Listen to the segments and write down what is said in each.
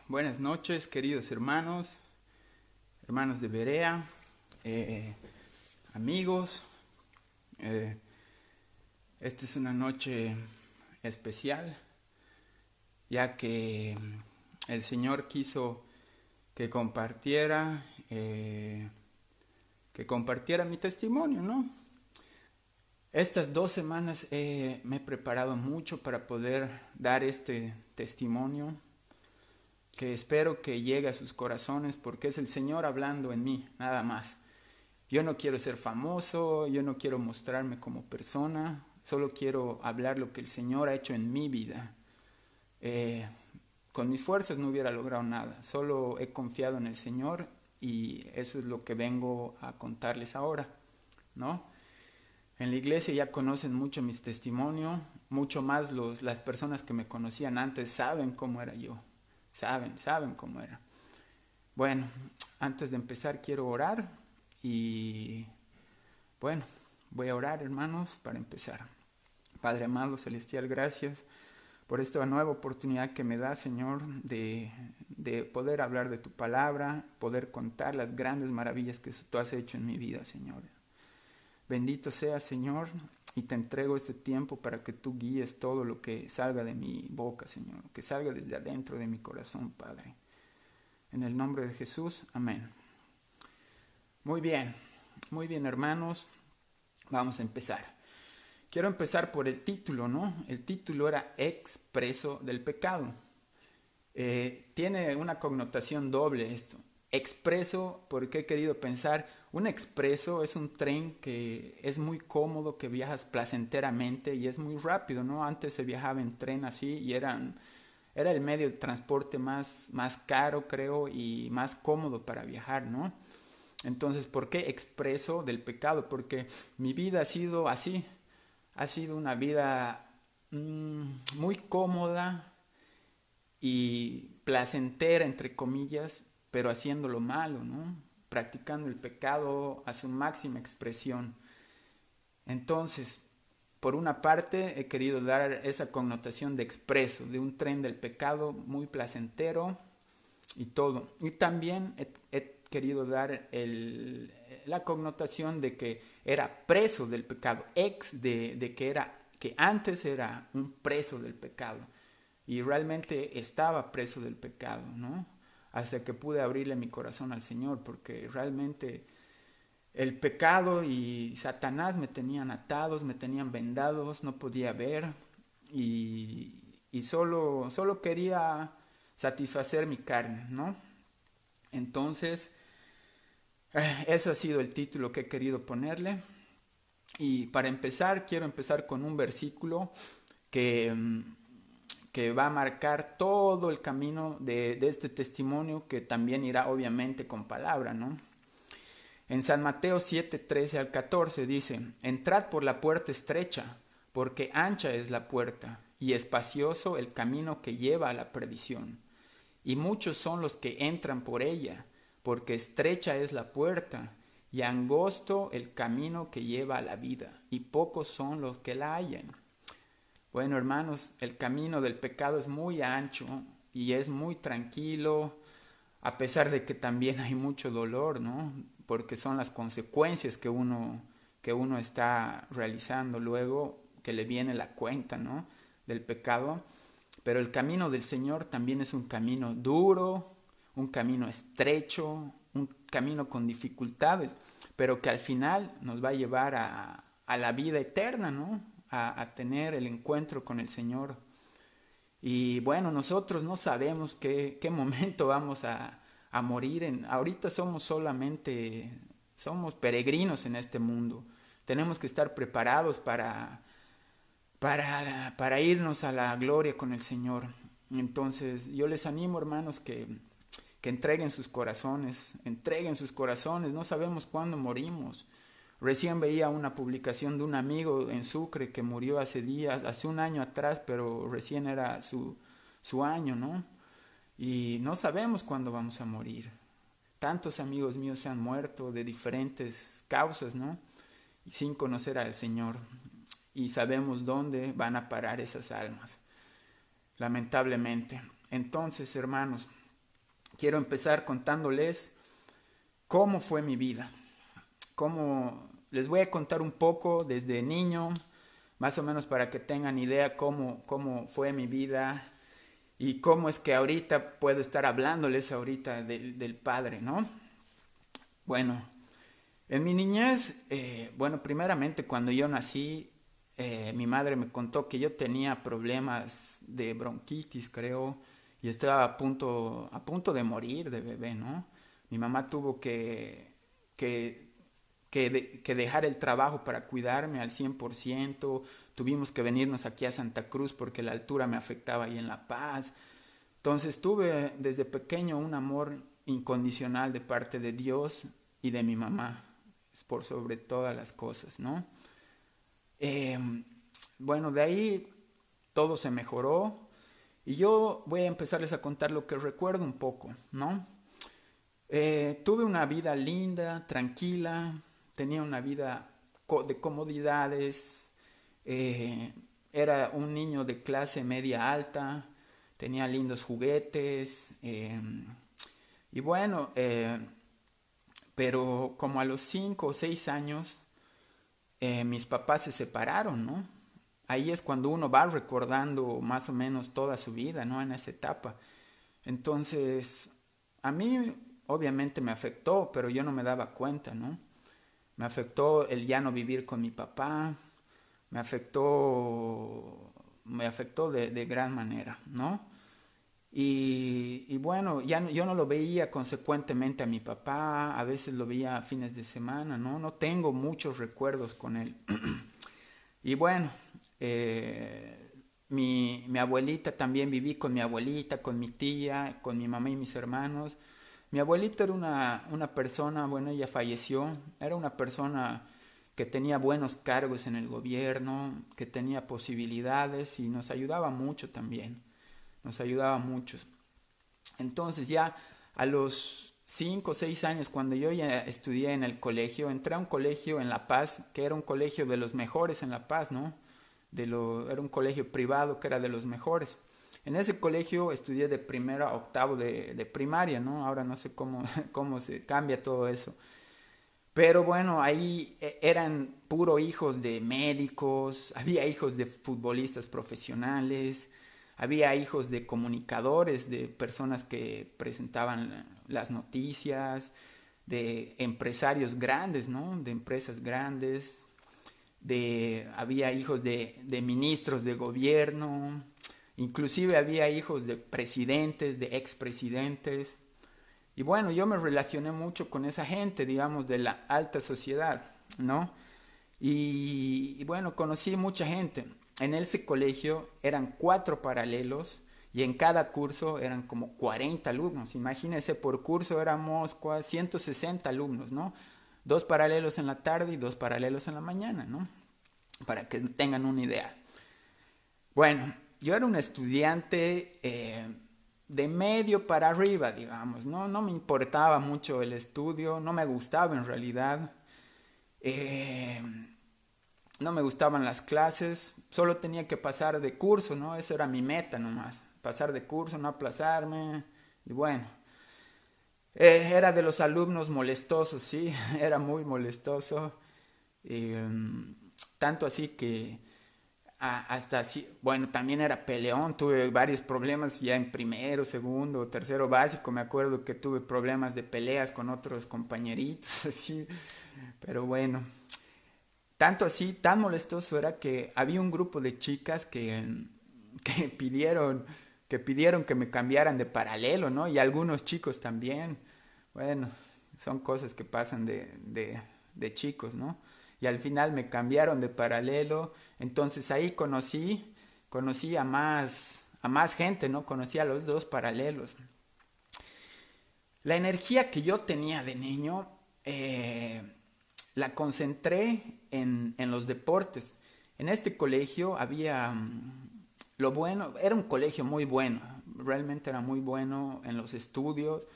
Buenas noches, queridos hermanos, hermanos de Berea, amigos. Eh, Esta es una noche especial, ya que el Señor quiso que compartiera mi testimonio, ¿no? Estas 2 semanas me he preparado mucho para poder dar este testimonio, que espero que llegue a sus corazones, porque es el Señor hablando en mí, nada más. Yo no quiero ser famoso, yo no quiero mostrarme como persona, solo quiero hablar lo que el Señor ha hecho en mi vida. Eh, con mis fuerzas no hubiera logrado nada, solo he confiado en el Señor y eso es lo que vengo a contarles ahora, ¿no? En la iglesia ya conocen mucho mis testimonios, mucho más las personas que me conocían antes saben cómo era yo, saben cómo era. Bueno, antes de empezar quiero orar y bueno, voy a orar, hermanos, para empezar. Padre amado celestial, gracias por esta nueva oportunidad que me da, Señor, de poder hablar de tu palabra, poder contar las grandes maravillas que tú has hecho en mi vida, Señor. Bendito seas, Señor, y te entrego este tiempo para que tú guíes todo lo que salga de mi boca, Señor, que salga desde adentro de mi corazón, Padre. En el nombre de Jesús, amén. Muy bien, hermanos, vamos a empezar. Quiero empezar por el título, ¿no? El título era Expreso del pecado. Tiene una connotación doble esto. Expreso, porque he querido pensar, un expreso es un tren que es muy cómodo, que viajas placenteramente y es muy rápido, ¿no? Antes se viajaba en tren así y era el medio de transporte más caro, creo, y más cómodo para viajar, ¿no? Entonces, ¿por qué expreso del pecado? Porque mi vida ha sido así, ha sido una vida muy cómoda y placentera, entre comillas, pero haciendo lo malo, ¿no? Practicando el pecado a su máxima expresión. Entonces, por una parte, he querido dar esa connotación de expreso, de un tren del pecado muy placentero y todo. Y también he querido dar la connotación de que era preso del pecado, que antes era un preso del pecado y realmente estaba preso del pecado, ¿no? Hasta que pude abrirle mi corazón al Señor, porque realmente el pecado y Satanás me tenían atados, me tenían vendados, no podía ver y solo quería satisfacer mi carne, ¿no? Entonces, ese ha sido el título que he querido ponerle. Y para empezar, quiero empezar con un versículo que, que va a marcar todo el camino de este testimonio, que también irá obviamente con palabra, ¿no? En San Mateo 7, 13 al 14 dice: Entrad por la puerta estrecha, porque ancha es la puerta, y espacioso el camino que lleva a la perdición. Y muchos son los que entran por ella, porque estrecha es la puerta, y angosto el camino que lleva a la vida, y pocos son los que la hallan. Bueno, hermanos, el camino del pecado es muy ancho y es muy tranquilo, a pesar de que también hay mucho dolor, ¿no? Porque son las consecuencias que uno está realizando luego, que le viene la cuenta, ¿no? Del pecado. Pero el camino del Señor también es un camino duro, un camino estrecho, un camino con dificultades, pero que al final nos va a llevar a la vida eterna, ¿no? A tener el encuentro con el Señor. Y bueno, nosotros no sabemos qué momento vamos a morir. Ahorita somos peregrinos en este mundo. Tenemos que estar preparados para irnos a la gloria con el Señor. Entonces yo les animo, hermanos, que entreguen sus corazones, no sabemos cuándo morimos. Recién veía una publicación de un amigo en Sucre que murió hace un año atrás, pero recién era su año, ¿no? Y no sabemos cuándo vamos a morir. Tantos amigos míos se han muerto de diferentes causas, ¿no? Sin conocer al Señor. Y sabemos dónde van a parar esas almas, lamentablemente. Entonces, hermanos, quiero empezar contándoles cómo fue mi vida. Les voy a contar un poco desde niño, más o menos para que tengan idea cómo fue mi vida y cómo es que ahorita puedo estar hablándoles ahorita del Padre, ¿no? Bueno, en mi niñez, bueno, primeramente cuando yo nací, mi madre me contó que yo tenía problemas de bronquitis, creo, y estaba a punto de morir de bebé, ¿no? Mi mamá tuvo que, que dejar el trabajo para cuidarme al 100%. Tuvimos que venirnos aquí a Santa Cruz porque la altura me afectaba ahí en La Paz. Entonces tuve desde pequeño un amor incondicional de parte de Dios y de mi mamá, es por sobre todas las cosas, ¿no? Eh, bueno, de ahí todo se mejoró y yo voy a empezarles a contar lo que recuerdo un poco, ¿no? Tuve una vida linda, tranquila, tenía una vida de comodidades, eh, era un niño de clase media alta, tenía lindos juguetes, y bueno, pero como a los 5 o 6 años, mis papás se separaron, ¿no? Ahí es cuando uno va recordando más o menos toda su vida, ¿no? En esa etapa. Entonces, a mí obviamente me afectó, pero yo no me daba cuenta, ¿no? Me afectó el ya no vivir con mi papá, me afectó de gran manera, ¿no? Y bueno, yo no lo veía consecuentemente a mi papá, a veces lo veía a fines de semana, ¿no? No tengo muchos recuerdos con él. Y bueno, mi abuelita también viví con mi abuelita, con mi tía, con mi mamá y mis hermanos. Mi abuelita era una persona, bueno, ella falleció, era una persona que tenía buenos cargos en el gobierno, que tenía posibilidades y nos ayudaba mucho también, nos ayudaba mucho. Entonces ya a los 5 o 6 años, cuando yo ya estudié en el colegio, entré a un colegio en La Paz, que era un colegio de los mejores en La Paz, ¿no? Era un colegio privado que era de los mejores. En ese colegio estudié de primero a octavo de primaria, ¿no? Ahora no sé cómo se cambia todo eso. Pero bueno, ahí eran puro hijos de médicos, había hijos de futbolistas profesionales, había hijos de comunicadores, de personas que presentaban las noticias, de empresarios grandes, ¿no? De empresas grandes, había hijos de ministros de gobierno, inclusive había hijos de presidentes, de expresidentes. Y bueno, yo me relacioné mucho con esa gente, digamos, de la alta sociedad, ¿no? Y bueno, conocí mucha gente. En ese colegio eran 4 paralelos y en cada curso eran como 40 alumnos. Imagínense, por curso éramos 160 alumnos, ¿no? 2 paralelos en la tarde y 2 paralelos en la mañana, ¿no? Para que tengan una idea. Bueno, yo era un estudiante de medio para arriba, digamos, ¿no? No me importaba mucho el estudio, no me gustaba en realidad. Eh, no me gustaban las clases, solo tenía que pasar de curso, ¿no? Esa era mi meta nomás, pasar de curso, no aplazarme, y bueno. Era de los alumnos molestosos, sí, era muy molestoso. eh, Tanto así que hasta así, bueno, también era peleón, tuve varios problemas ya en primero, segundo, tercero básico, me acuerdo que tuve problemas de peleas con otros compañeritos, así, pero bueno, tanto así, tan molestoso era que había un grupo de chicas que pidieron que me cambiaran de paralelo, ¿no? Y algunos chicos también. Bueno, son cosas que pasan de chicos, ¿no? Y al final me cambiaron de paralelo. Entonces ahí conocí a más gente, ¿no? Conocí a los 2 paralelos. La energía que yo tenía de niño la concentré en los deportes. En este colegio había lo bueno, era un colegio muy bueno, realmente era muy bueno en los estudios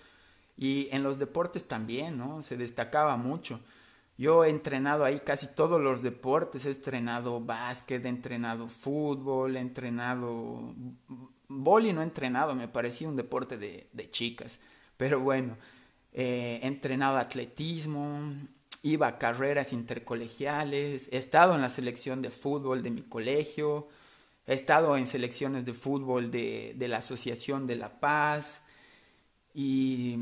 y en los deportes también, ¿no? Se destacaba mucho. Yo he entrenado ahí casi todos los deportes, he entrenado básquet, he entrenado fútbol, he entrenado vóley no he entrenado, me parecía un deporte de chicas. Pero bueno, he entrenado atletismo, iba a carreras intercolegiales, he estado en la selección de fútbol de mi colegio, he estado en selecciones de fútbol de la Asociación de La Paz y,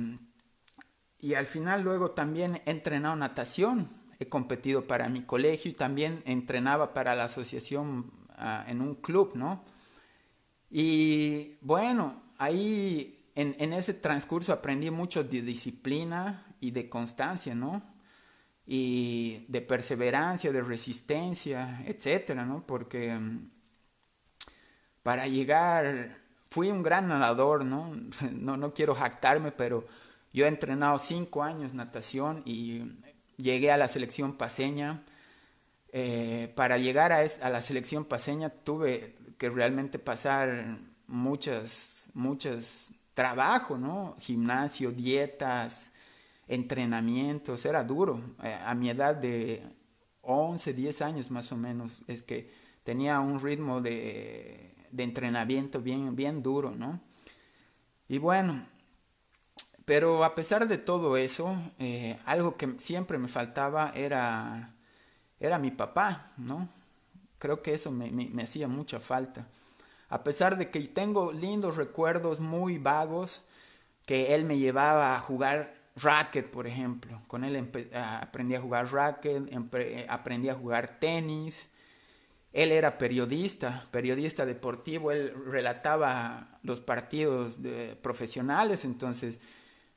y al final luego también he entrenado natación, he competido para mi colegio y también entrenaba para la asociación en un club, ¿no? Y bueno, ahí en ese transcurso aprendí mucho de disciplina y de constancia, ¿no? Y de perseverancia, de resistencia, etcétera, ¿no? Porque para llegar, fui un gran nadador, ¿no? No quiero jactarme, pero yo he entrenado 5 años natación y llegué a la selección paceña. Para llegar a la selección paceña tuve que realmente pasar muchos trabajo, ¿no? Gimnasio, dietas, entrenamientos, era duro. A mi edad de 11 10 años más o menos, es que tenía un ritmo de entrenamiento bien duro, ¿no? Y bueno, pero a pesar de todo eso, algo que siempre me faltaba era mi papá, ¿no? Creo que eso me hacía mucha falta. A pesar de que tengo lindos recuerdos muy vagos, que él me llevaba a jugar racket, por ejemplo. Con él aprendí a jugar racket, aprendí a jugar tenis. Él era periodista deportivo, él relataba los partidos profesionales, entonces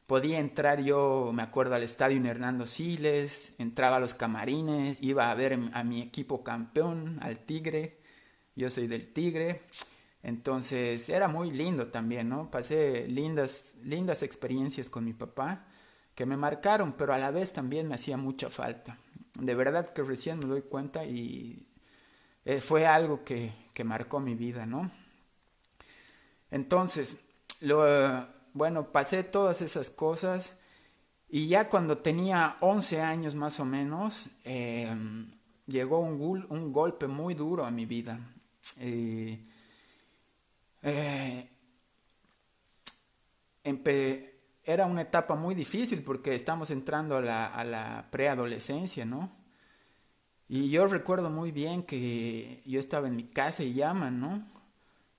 podía entrar yo, me acuerdo, al estadio Hernando Siles, entraba a los camarines, iba a ver a mi equipo campeón, al Tigre, yo soy del Tigre, entonces era muy lindo también, ¿no? Pasé lindas experiencias con mi papá que me marcaron, pero a la vez también me hacía mucha falta. De verdad que recién me doy cuenta y fue algo que marcó mi vida, ¿no? Entonces, bueno, pasé todas esas cosas y ya cuando tenía 11 años más o menos, llegó un golpe muy duro a mi vida. Eh, eh, Era una etapa muy difícil porque estamos entrando a la preadolescencia, ¿no? Y yo recuerdo muy bien que yo estaba en mi casa y llaman, ¿no?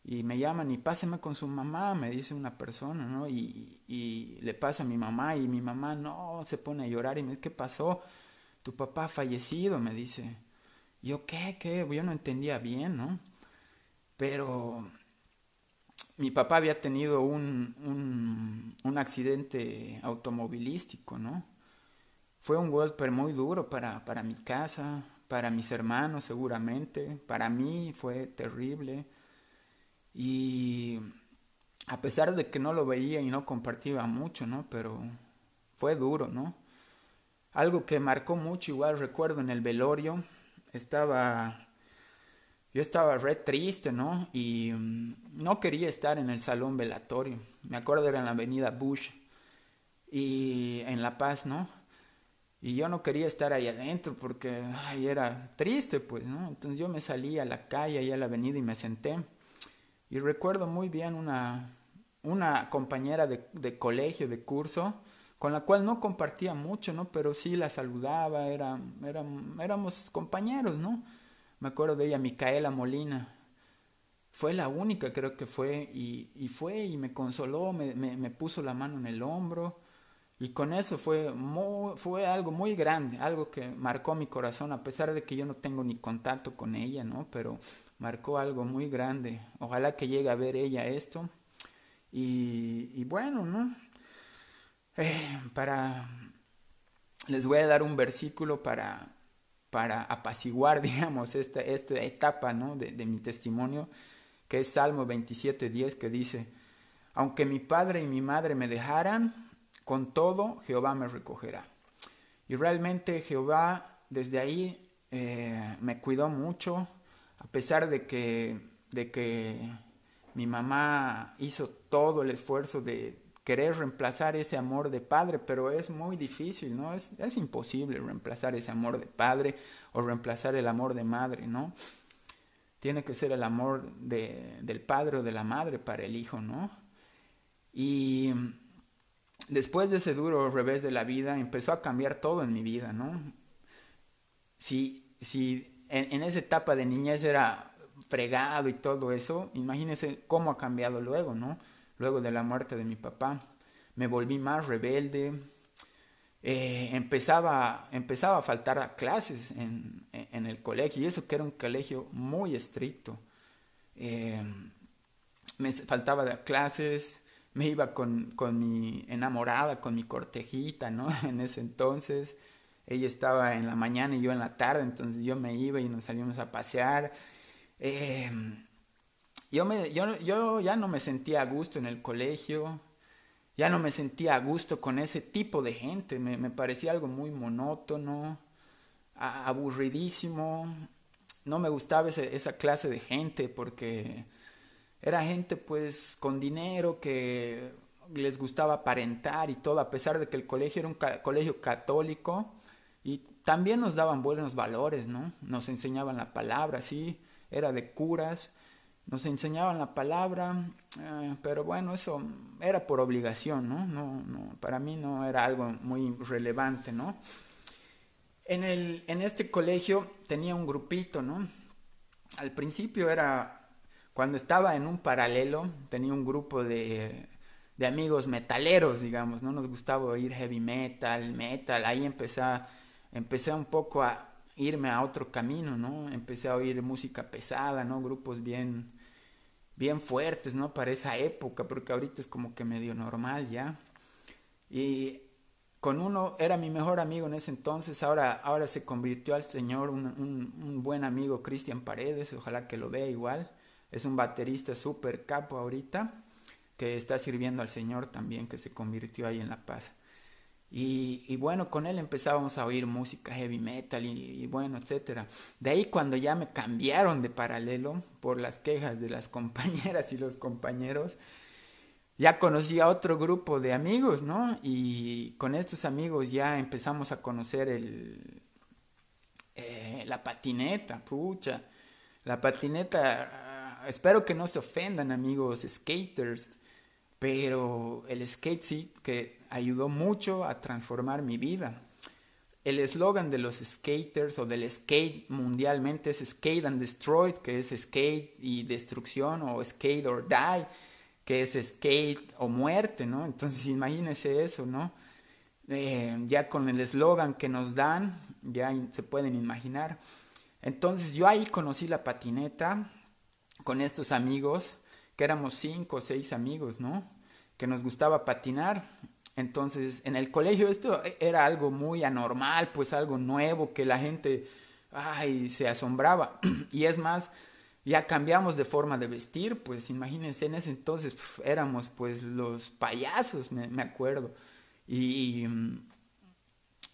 Y me llaman y páseme con su mamá, me dice una persona, ¿no? Y le paso a mi mamá y mi mamá no se pone a llorar y me dice, ¿qué pasó? Tu papá ha fallecido, me dice. Yo, ¿qué? Yo no entendía bien, ¿no? Pero mi papá había tenido un accidente automovilístico, ¿no? Fue un golpe muy duro para mi casa, para mis hermanos seguramente, para mí fue terrible. Y a pesar de que no lo veía y no compartía mucho, ¿no? Pero fue duro, ¿no? Algo que marcó mucho, igual recuerdo en el velorio, estaba, yo estaba re triste, ¿no? Y no quería estar en el salón velatorio. Me acuerdo era en la avenida Bush y en La Paz, ¿no? Y yo no quería estar ahí adentro porque ay, era triste, pues, ¿no? Entonces yo me salí a la calle, ahí a la avenida y me senté. Y recuerdo muy bien una compañera de colegio, de curso, con la cual no compartía mucho, ¿no? Pero sí la saludaba, éramos compañeros, ¿no? Me acuerdo de ella, Micaela Molina. Fue la única, creo que fue, y fue y me consoló, me puso la mano en el hombro. Y con eso fue algo muy grande, algo que marcó mi corazón, a pesar de que yo no tengo ni contacto con ella, ¿no? Pero marcó algo muy grande. Ojalá que llegue a ver ella esto. Y bueno, ¿no? Para, les voy a dar un versículo para apaciguar, digamos, esta etapa, ¿no? de mi testimonio, que es Salmo 27:10, que dice, aunque mi padre y mi madre me dejaran, con todo Jehová me recogerá. Y realmente Jehová desde ahí me cuidó mucho, a pesar de que mi mamá hizo todo el esfuerzo de querer reemplazar ese amor de padre, pero es muy difícil, ¿no? Es imposible reemplazar ese amor de padre o reemplazar el amor de madre, ¿no? tiene que ser el amor del padre o de la madre para el hijo, ¿no? Y después de ese duro revés de la vida, empezó a cambiar todo en mi vida, ¿no? Si en esa etapa de niñez era fregado y todo eso, imagínense cómo ha cambiado luego, ¿no? Luego de la muerte de mi papá. Me volví más rebelde, empezaba a faltar a clases en el colegio, y eso que era un colegio muy estricto. Eh, Me faltaba de clases, me iba con mi enamorada, con mi cortejita, ¿no? En ese entonces, ella estaba en la mañana y yo en la tarde, entonces yo me iba y nos salíamos a pasear. Eh, yo ya no me sentía a gusto en el colegio, ya no me sentía a gusto con ese tipo de gente, me parecía algo muy monótono, aburridísimo, no me gustaba esa clase de gente porque era gente pues con dinero que les gustaba aparentar y todo, a pesar de que el colegio era un colegio católico y también nos daban buenos valores, ¿no? Nos enseñaban la palabra, sí, era de curas, nos enseñaban la palabra, pero bueno, eso era por obligación, ¿no? Para mí no era algo muy relevante, ¿no? En este colegio tenía un grupito, ¿no? Al principio era, cuando estaba en un paralelo, tenía un grupo de amigos metaleros, digamos, ¿no? Nos gustaba oír heavy metal, metal, ahí empecé un poco a irme a otro camino, ¿no? Empecé a oír música pesada, ¿no? Grupos bien fuertes, ¿no? Para esa época, porque ahorita es como que medio normal ya. Y con uno era mi mejor amigo en ese entonces, ahora se convirtió al Señor, un buen amigo, Cristian Paredes, ojalá que lo vea igual. Es un baterista súper capo ahorita, que está sirviendo al Señor también, que se convirtió ahí en La Paz. Y bueno, con él empezábamos a oír música heavy metal y bueno, etcétera. De ahí cuando ya me cambiaron de paralelo por las quejas de las compañeras y los compañeros, ya conocí a otro grupo de amigos, ¿no? Y con estos amigos ya empezamos a conocer la patineta, pucha. La patineta, espero que no se ofendan amigos skaters, pero el skate sí que ayudó mucho a transformar mi vida. El eslogan de los skaters o del skate mundialmente es Skate and Destroy, que es skate y destrucción, o Skate or Die, que es skate o muerte, ¿no? Entonces imagínense eso, ¿no? Ya con el eslogan que nos dan, ya se pueden imaginar. Entonces yo ahí conocí la patineta con estos amigos, que éramos 5 o 6 amigos, ¿no? Que nos gustaba patinar. Entonces en el colegio esto era algo muy anormal, pues algo nuevo que la gente, ay, se asombraba. Y es más, ya cambiamos de forma de vestir, pues imagínense, en ese entonces éramos pues los payasos, me acuerdo. Y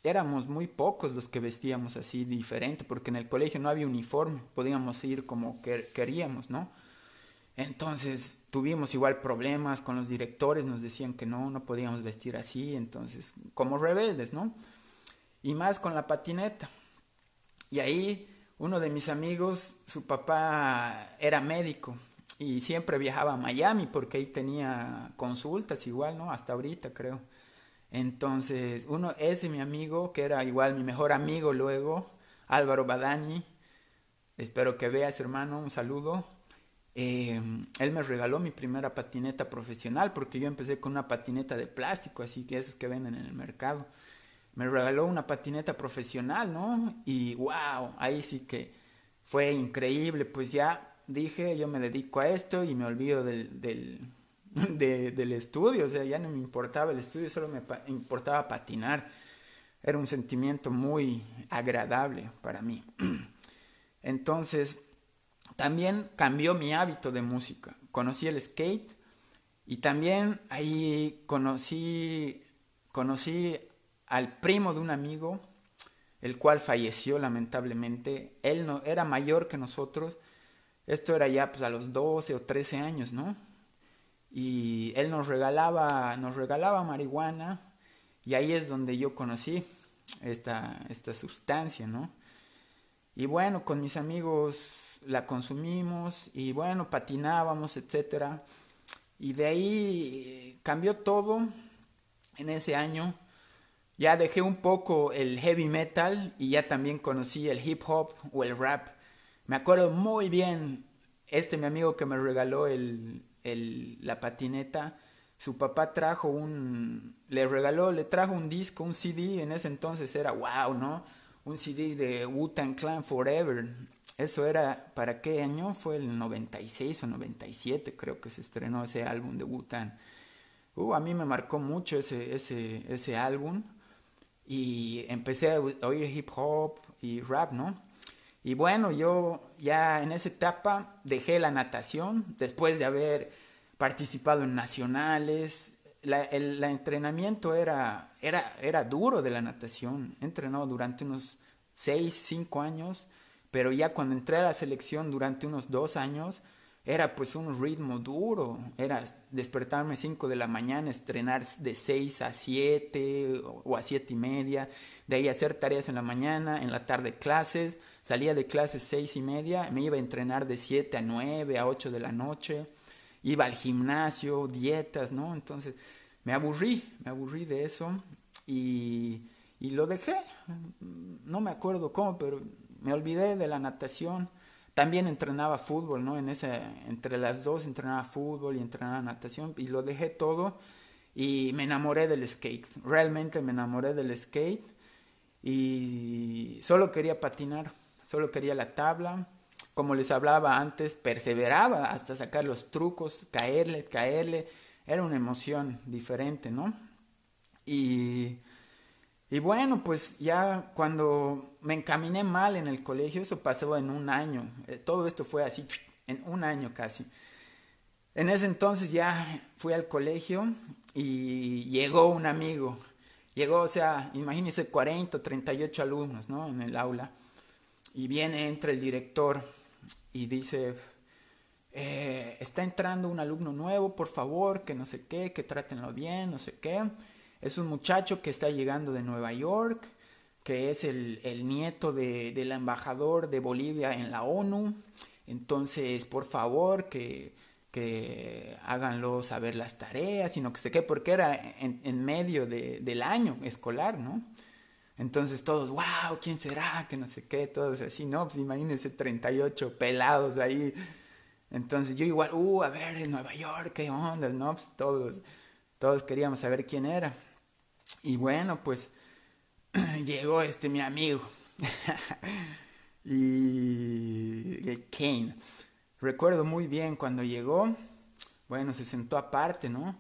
éramos muy pocos los que vestíamos así diferente, porque en el colegio no había uniforme, podíamos ir como queríamos, ¿no? Entonces tuvimos igual problemas con los directores, nos decían que no podíamos vestir así, entonces como rebeldes, ¿no? Y más con la patineta. Y ahí uno de mis amigos, su papá era médico y siempre viajaba a Miami porque ahí tenía consultas igual, ¿no? Hasta ahorita creo. Entonces, ese mi amigo, que era igual mi mejor amigo luego, Álvaro Badani, espero que veas hermano, un saludo. Él me regaló mi primera patineta profesional porque yo empecé con una patineta de plástico, así que esas que venden en el mercado. Me regaló una patineta profesional, ¿no? Y wow, ahí sí que fue increíble, pues ya dije, yo me dedico a esto y me olvido del estudio, o sea, ya no me importaba el estudio, solo me importaba patinar. Era un sentimiento muy agradable para mí. Entonces, también cambió mi hábito de música. Conocí el skate y también ahí conocí al primo de un amigo, el cual falleció lamentablemente. Él no era mayor que nosotros. Esto era ya pues a los 12 o 13 años, ¿no? Y él nos regalaba marihuana y ahí es donde yo conocí esta sustancia, ¿no? Y bueno, con mis amigos la consumimos y bueno, patinábamos, etcétera. Y de ahí cambió todo en ese año. Ya dejé un poco el heavy metal y ya también conocí el hip hop o el rap. Me acuerdo muy bien, mi amigo que me regaló la patineta, su papá le trajo un disco, un CD, en ese entonces era wow, ¿no? Un CD de Wu-Tang Clan Forever. Eso era, ¿para qué año? Fue el 96 o 97, creo que se estrenó ese álbum de Wu-Tang. A mí me marcó mucho ese álbum y empecé a oír hip hop y rap, ¿no? Y bueno, yo ya en esa etapa dejé la natación después de haber participado en nacionales. El entrenamiento era duro de la natación. He entrenado durante unos 6 5 años, pero ya cuando entré a la selección durante unos 2 años, era pues un ritmo duro. Era despertarme 5 de la mañana, estrenar de 6 a 7 o a 7 y media, de ahí hacer tareas en la mañana, en la tarde clases, salía de clases 6 y media, me iba a entrenar de 7 a 9 a 8 de la noche, iba al gimnasio, dietas, ¿no? Entonces me aburrí de eso y lo dejé, no me acuerdo cómo, pero me olvidé de la natación. También entrenaba fútbol, ¿no? Entre las dos entrenaba fútbol y entrenaba natación y lo dejé todo y me enamoré del skate. Realmente me enamoré del skate y solo quería patinar, solo quería la tabla. Como les hablaba antes, perseveraba hasta sacar los trucos, caerle, caerle. Era una emoción diferente, ¿no? Y y bueno, pues ya cuando me encaminé mal en el colegio, eso pasó en un año. Todo esto fue así, en un año casi. En ese entonces ya fui al colegio y llegó un amigo. Llegó, o sea, imagínense 40 o 38 alumnos, ¿no? En el aula. Y entra el director y dice, está entrando un alumno nuevo, por favor, que no sé qué, que trátenlo bien, no sé qué. Es un muchacho que está llegando de Nueva York, que es el nieto del embajador de Bolivia en la ONU. Entonces, por favor, que háganlo saber las tareas, sino que sé qué, porque era en medio del año escolar, ¿no? Entonces todos, wow, ¿quién será? Que no sé qué, todos así, ¿no? Pues imagínense 38 pelados ahí. Entonces yo igual, a ver, en Nueva York, ¿qué onda? ¿No? Pues todos queríamos saber quién era. Y bueno, pues llegó mi amigo. Y el Kane. Recuerdo muy bien cuando llegó, bueno, se sentó aparte, ¿no?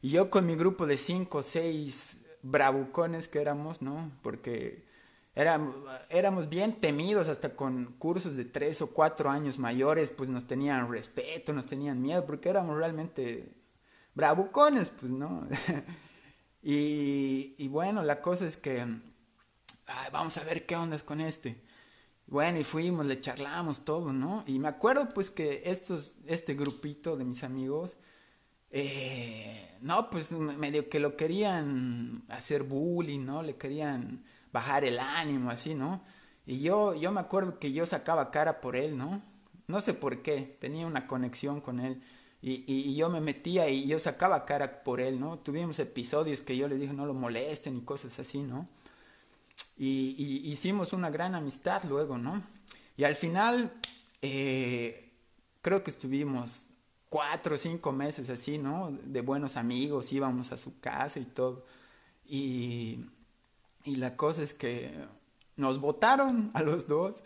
Y yo con mi grupo de 5 o 6 bravucones que éramos, ¿no? Porque éramos, éramos bien temidos, hasta con cursos de 3 o 4 años mayores, pues nos tenían respeto, nos tenían miedo, porque éramos realmente bravucones, pues, ¿no? Y bueno, la cosa es que vamos a ver qué ondas con este. Bueno, y fuimos, le charlamos todo, ¿no? Y me acuerdo pues que este grupito de mis amigos, no, pues medio que lo querían hacer bullying, ¿no? Le querían bajar el ánimo, así, ¿no? Y yo me acuerdo que yo sacaba cara por él, ¿no? No sé por qué, tenía una conexión con él. Y yo me metía y yo sacaba cara por él, ¿no? Tuvimos episodios que yo le dije no lo molesten y cosas así, ¿no? Y hicimos una gran amistad luego, ¿no? Y al final, creo que estuvimos 4 o 5 meses así, ¿no? De buenos amigos, íbamos a su casa y todo. Y, y la cosa es que nos votaron a los dos,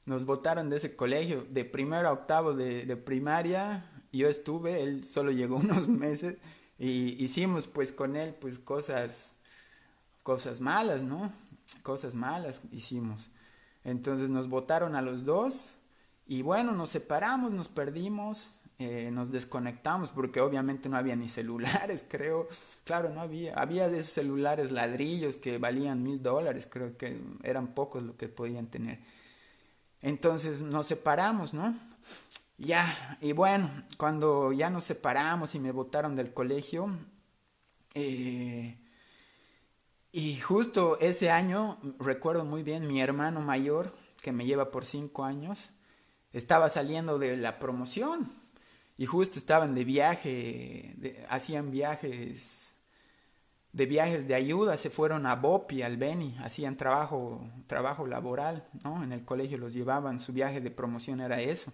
nos votaron de ese colegio, de primero a octavo de primaria, yo estuve, él solo llegó unos meses, y hicimos pues con él pues cosas malas, ¿no? Cosas malas hicimos. Entonces nos votaron a los dos y bueno, nos separamos, nos perdimos, nos desconectamos porque obviamente no había ni celulares, creo. Claro, no había. Había de esos celulares ladrillos que valían $1000, creo que eran pocos lo que podían tener. Entonces nos separamos, ¿no? Ya, y bueno, cuando ya nos separamos y me botaron del colegio, eh, y justo ese año, recuerdo muy bien, mi hermano mayor, que me lleva por 5 años, estaba saliendo de la promoción y justo estaban de viaje, hacían viajes de ayuda, se fueron a Bopi, al Beni, hacían trabajo laboral, ¿no? En el colegio los llevaban, su viaje de promoción era eso.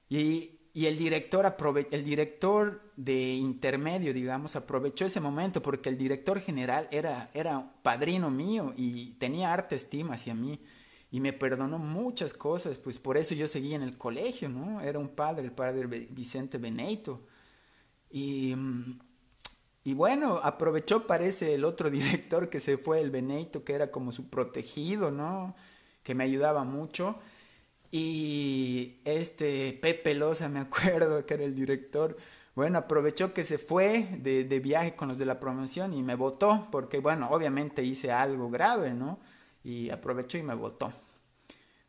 Y el director de intermedio, digamos, aprovechó ese momento porque el director general era padrino mío y tenía harta estima hacia mí y me perdonó muchas cosas, pues por eso yo seguí en el colegio, ¿no? Era un padre, el padre Vicente Beneito. Y, y bueno, aprovechó, parece, el otro director que se fue, el Beneito, que era como su protegido, ¿no? Que me ayudaba mucho. Y este Pepe Loza, me acuerdo que era el director, bueno, aprovechó que se fue de viaje con los de la promoción y me votó, porque bueno, obviamente hice algo grave, ¿no? Y aprovechó y me votó.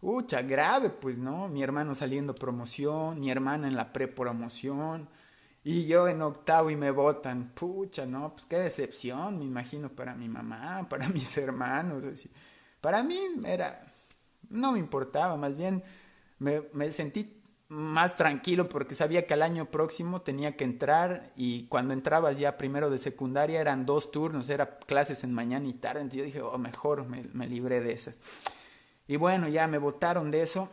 Ucha, grave, pues, ¿no? Mi hermano saliendo promoción, mi hermana en la prepromoción, y yo en octavo y me votan. Pucha, ¿no? Pues qué decepción, me imagino, para mi mamá, para mis hermanos. Así. Para mí era, no me importaba, más bien me sentí más tranquilo porque sabía que al año próximo tenía que entrar y cuando entrabas ya primero de secundaria eran 2 turnos, era clases en mañana y tarde, entonces yo dije, oh, mejor me libré de esas. Y bueno, ya me botaron de eso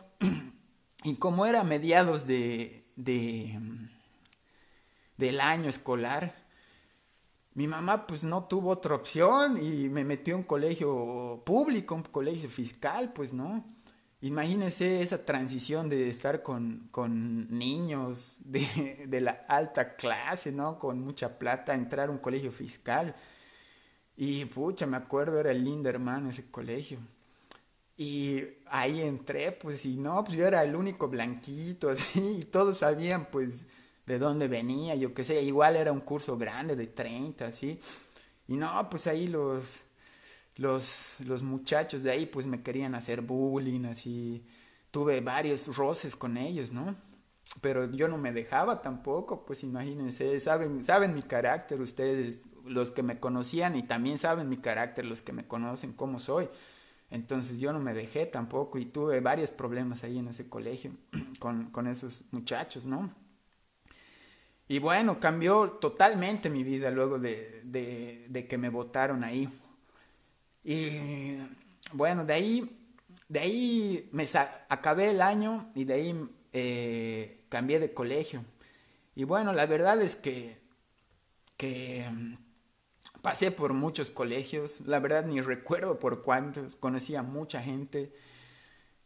y como era mediados del año escolar, mi mamá pues no tuvo otra opción y me metió a un colegio público, un colegio fiscal, pues no. Imagínense esa transición de estar con niños de la alta clase, ¿no? Con mucha plata, entrar a un colegio fiscal. Y pucha, me acuerdo, era el Linderman ese colegio. Y ahí entré, pues, y no, pues yo era el único blanquito, así, y todos sabían, pues, de dónde venía, yo qué sé, igual era un curso grande de 30 así. Y no, pues ahí los muchachos de ahí, pues, me querían hacer bullying, así. Tuve varios roces con ellos, ¿no? Pero yo no me dejaba tampoco, pues imagínense, saben mi carácter ustedes, los que me conocían, y también saben mi carácter los que me conocen, cómo soy. Entonces yo no me dejé tampoco y tuve varios problemas ahí en ese colegio con esos muchachos, ¿no? Y bueno, cambió totalmente mi vida luego de que me votaron ahí. Y bueno, de ahí acabé el año y de ahí cambié de colegio. Y bueno, la verdad es que pasé por muchos colegios, la verdad ni recuerdo por cuántos, conocía a mucha gente.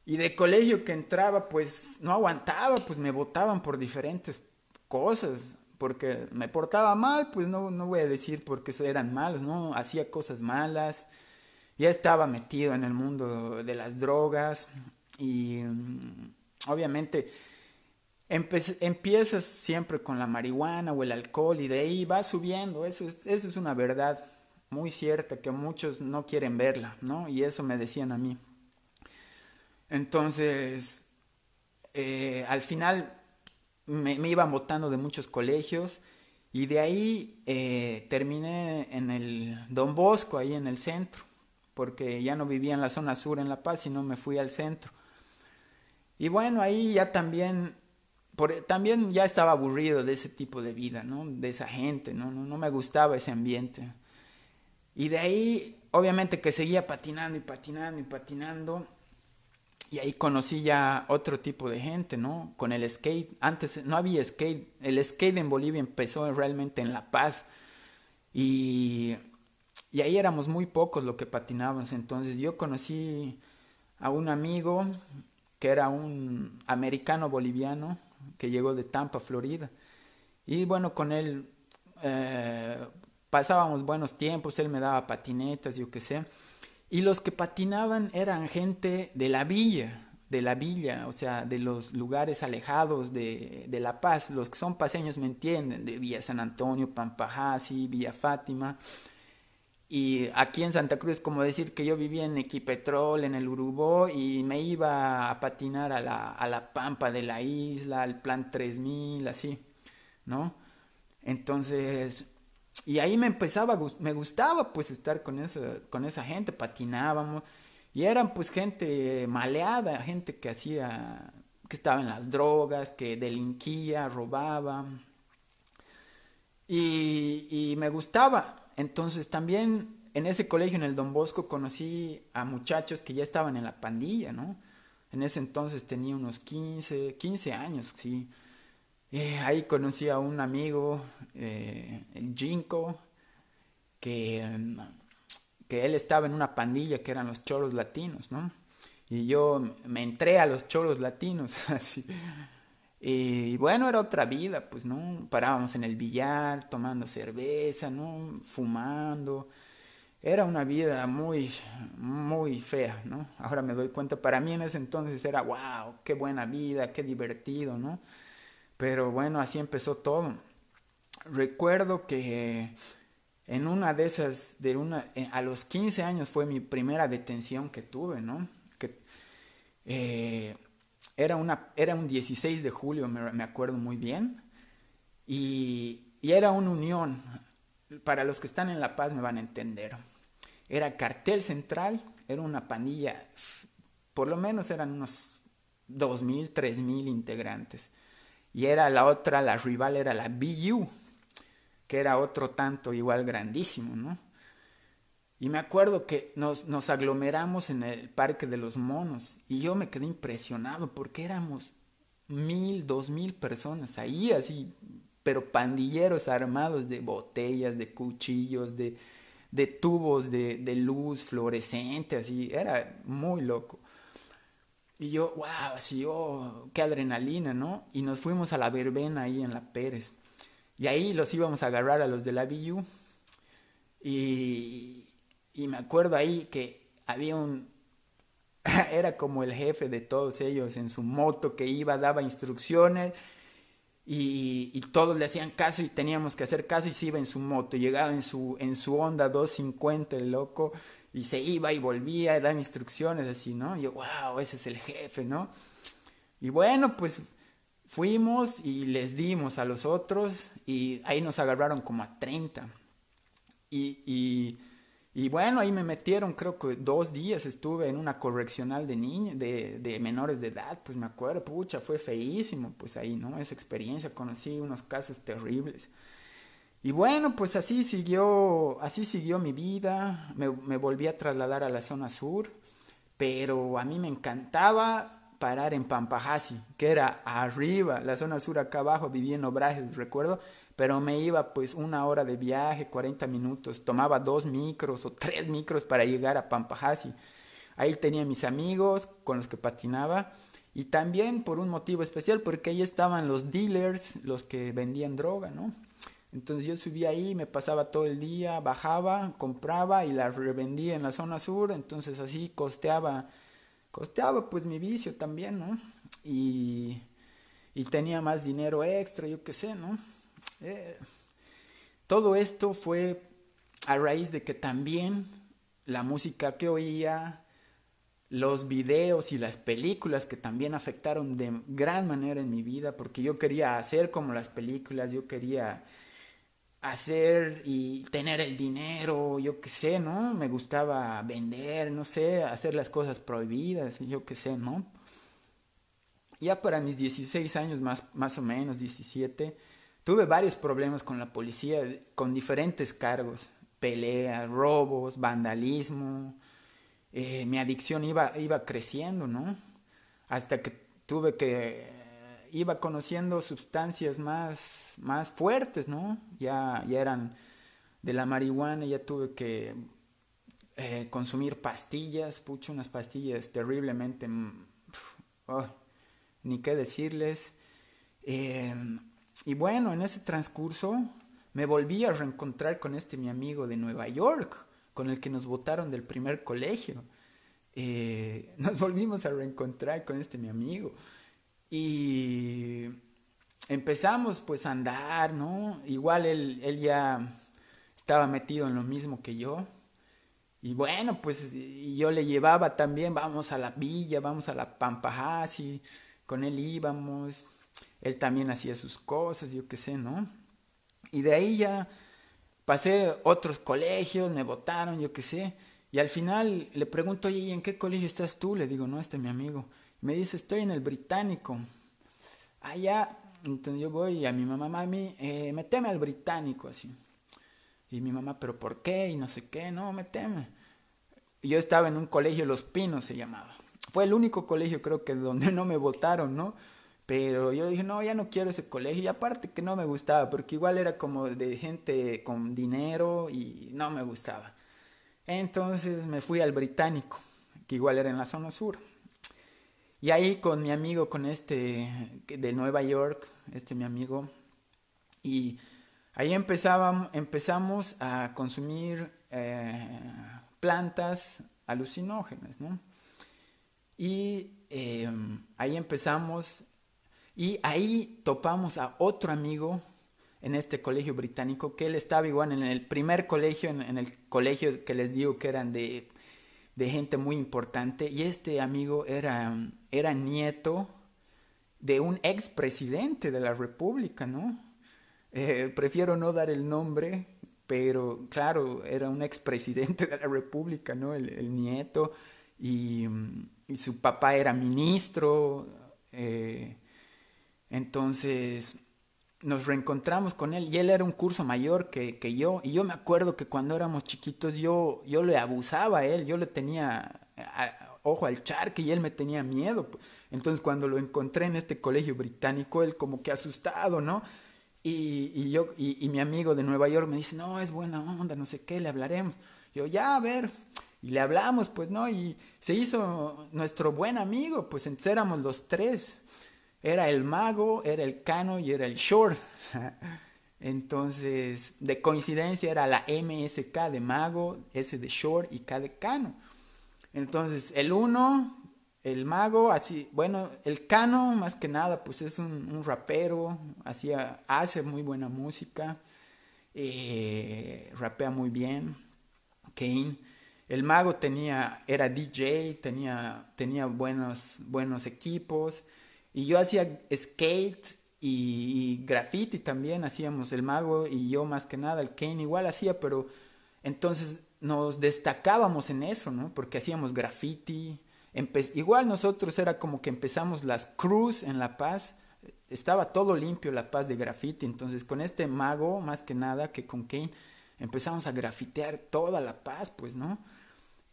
Y de colegio que entraba, pues no aguantaba, pues me botaban por diferentes cosas. Porque me portaba mal, pues no voy a decir porque eran malos, ¿no? Hacía cosas malas. Ya estaba metido en el mundo de las drogas. Y obviamente empiezas siempre con la marihuana o el alcohol y de ahí va subiendo. Eso es una verdad muy cierta que muchos no quieren verla, ¿no? Y eso me decían a mí. Entonces, al final me iban botando de muchos colegios y de ahí terminé en el Don Bosco, ahí en el centro, porque ya no vivía en la zona sur en La Paz, sino me fui al centro. Y bueno, ahí ya también ya estaba aburrido de ese tipo de vida, ¿no? De esa gente, no me gustaba ese ambiente. Y de ahí, obviamente que seguía patinando y patinando y patinando. Y ahí conocí ya otro tipo de gente, ¿no? Con el skate. Antes no había skate. El skate en Bolivia empezó realmente en La Paz. Y, y ahí éramos muy pocos los que patinábamos. Entonces yo conocí a un amigo que era un americano boliviano que llegó de Tampa, Florida. Y bueno, con él eh, pasábamos buenos tiempos, él me daba patinetas, yo qué sé. Y los que patinaban eran gente de la villa, o sea, de los lugares alejados de La Paz. Los que son paseños me entienden, de Villa San Antonio, Pampajasi, Villa Fátima. Y aquí en Santa Cruz, como decir que yo vivía en Equipetrol, en el Urubó, y me iba a patinar a la Pampa de la isla, al Plan 3000 así, ¿no? Entonces, y ahí me gustaba pues estar con esa gente, patinábamos, y eran pues gente maleada, gente que hacía que estaba en las drogas, que delinquía, robaba. Y me gustaba. Entonces también en ese colegio, en el Don Bosco, conocí a muchachos que ya estaban en la pandilla, ¿no? En ese entonces tenía unos 15 años, sí. Ahí conocí a un amigo, el Jinko, que, que él estaba en una pandilla que eran los choros latinos, ¿no? Y yo me entré a los choros latinos, así. Y bueno, era otra vida, pues, ¿no? Parábamos en el billar, tomando cerveza, ¿no? Fumando. Era una vida muy, muy fea, ¿no? Ahora me doy cuenta, para mí en ese entonces era, wow, qué buena vida, qué divertido, ¿no? Pero bueno, así empezó todo. Recuerdo que en una de esas, a los 15 años fue mi primera detención que tuve, ¿no? Que eh, era un 16 de julio, me acuerdo muy bien, y era una unión. Para los que están en La Paz me van a entender. Era cartel central, era una pandilla, por lo menos eran unos 2000 3000 integrantes. Y era la otra, la rival era la BU, que era otro tanto igual grandísimo, ¿no? Y me acuerdo que nos aglomeramos en el Parque de los Monos y yo me quedé impresionado porque éramos 1000 2000 personas ahí así, pero pandilleros armados de botellas, de cuchillos, de tubos de luz fluorescente, así, era muy loco. Y yo, wow, así, oh, qué adrenalina, ¿no? Y nos fuimos a la verbena ahí en la Pérez. Y ahí los íbamos a agarrar a los de la BU. Y, y me acuerdo ahí que había era como el jefe de todos ellos en su moto que iba, daba instrucciones y todos le hacían caso y teníamos que hacer caso y se iba en su moto, llegaba en su Honda 250 el loco y se iba y volvía, daba instrucciones así, ¿no? Y yo, wow, ese es el jefe, ¿no? Y bueno, pues fuimos y les dimos a los otros y ahí nos agarraron como a 30. Y, y, y bueno, ahí me metieron, creo que 2 días estuve en una correccional de niños, de menores de edad, pues me acuerdo, pucha, fue feísimo, pues ahí, ¿no? Esa experiencia, conocí unos casos terribles. Y bueno, pues así siguió mi vida, me volví a trasladar a la zona sur, pero a mí me encantaba parar en Pampajasi, que era arriba, la zona sur acá abajo, vivía en Obrajes, recuerdo, pero me iba pues 1 hora de viaje, 40 minutos, tomaba 2 micros o 3 micros para llegar a Pampajasi. Ahí tenía mis amigos con los que patinaba y también por un motivo especial, porque ahí estaban los dealers, los que vendían droga, ¿no? Entonces yo subía ahí, me pasaba todo el día, bajaba, compraba y la revendía en la zona sur, entonces así costeaba pues mi vicio también, ¿no? Y, y tenía más dinero extra, yo qué sé, ¿no? Eh, Todo esto fue a raíz de que también la música que oía, los videos y las películas que también afectaron de gran manera en mi vida, porque yo quería hacer como las películas, yo quería hacer y tener el dinero, yo qué sé, ¿no? Me gustaba vender, no sé, hacer las cosas prohibidas, yo qué sé, ¿no? Ya para mis 16 años, más o menos, 17 tuve varios problemas con la policía, con diferentes cargos, peleas, robos, vandalismo. Mi adicción iba creciendo, ¿no? Hasta que iba conociendo sustancias más fuertes, ¿no? Ya eran de la marihuana, ya tuve que consumir pastillas, pucho, unas pastillas terriblemente, oh, ni qué decirles. Eh, y bueno, en ese transcurso me volví a reencontrar con mi amigo de Nueva York, con el que nos votaron del primer colegio. Nos volvimos a reencontrar con mi amigo. Y empezamos pues a andar, ¿no? Igual él ya estaba metido en lo mismo que yo. Y bueno, pues y yo le llevaba también, vamos a la villa, vamos a la Pampajasi, con él íbamos, él también hacía sus cosas, yo qué sé, ¿no? Y de ahí ya pasé otros colegios, me votaron, yo qué sé, y al final le pregunto, oye, ¿y en qué colegio estás tú? Le digo, no, este es mi amigo. Me dice, estoy en el Británico. Allá, entonces yo voy y a mi mamá, mami, meteme al Británico, así. Y mi mamá, pero ¿por qué? Y no sé qué, no, meteme. Y yo estaba en un colegio, Los Pinos se llamaba. Fue el único colegio creo que donde no me votaron, ¿no? Pero yo dije, no, ya no quiero ese colegio. Y aparte que no me gustaba, porque igual era como de gente con dinero y no me gustaba. Entonces me fui al Británico, que igual era en la zona sur. Y ahí con mi amigo, con este de Nueva York, este mi amigo, y ahí empezamos a consumir plantas alucinógenas, ¿no? Y ahí empezamos, y ahí topamos a otro amigo en este colegio británico, que él estaba igual en el primer colegio, en el colegio que les digo que eran de gente muy importante, y este amigo era nieto de un expresidente de la República, ¿no? Prefiero no dar el nombre, pero claro, era un expresidente de la República, ¿no? El nieto, y su papá era ministro, entonces nos reencontramos con él y él era un curso mayor que yo. Y yo me acuerdo que cuando éramos chiquitos yo le abusaba a él, yo le tenía ojo al charque y él me tenía miedo. Entonces cuando lo encontré en este colegio británico, él como que asustado, ¿no? Y mi amigo de Nueva York me dice, no, es buena onda, no sé qué, le hablaremos. Yo, ya, a ver, y le hablamos, pues, ¿no? Y se hizo nuestro buen amigo, pues entonces éramos los tres. Era el mago, era el cano y era el short. Entonces, de coincidencia era la MSK de mago, S de short y K de cano. Entonces, el uno, el mago, así, bueno, el cano más que nada, pues es un rapero, hace muy buena música, rapea muy bien, Kane. El mago era DJ, tenía buenos equipos. Y yo hacía skate y graffiti también hacíamos, el mago y yo más que nada, el Kane igual hacía, pero entonces nos destacábamos en eso, ¿no? Porque hacíamos graffiti. Igual nosotros era como que empezamos las crews en La Paz, estaba todo limpio La Paz de graffiti, entonces con este mago más que nada que con Kane empezamos a grafitear toda La Paz, pues, ¿no?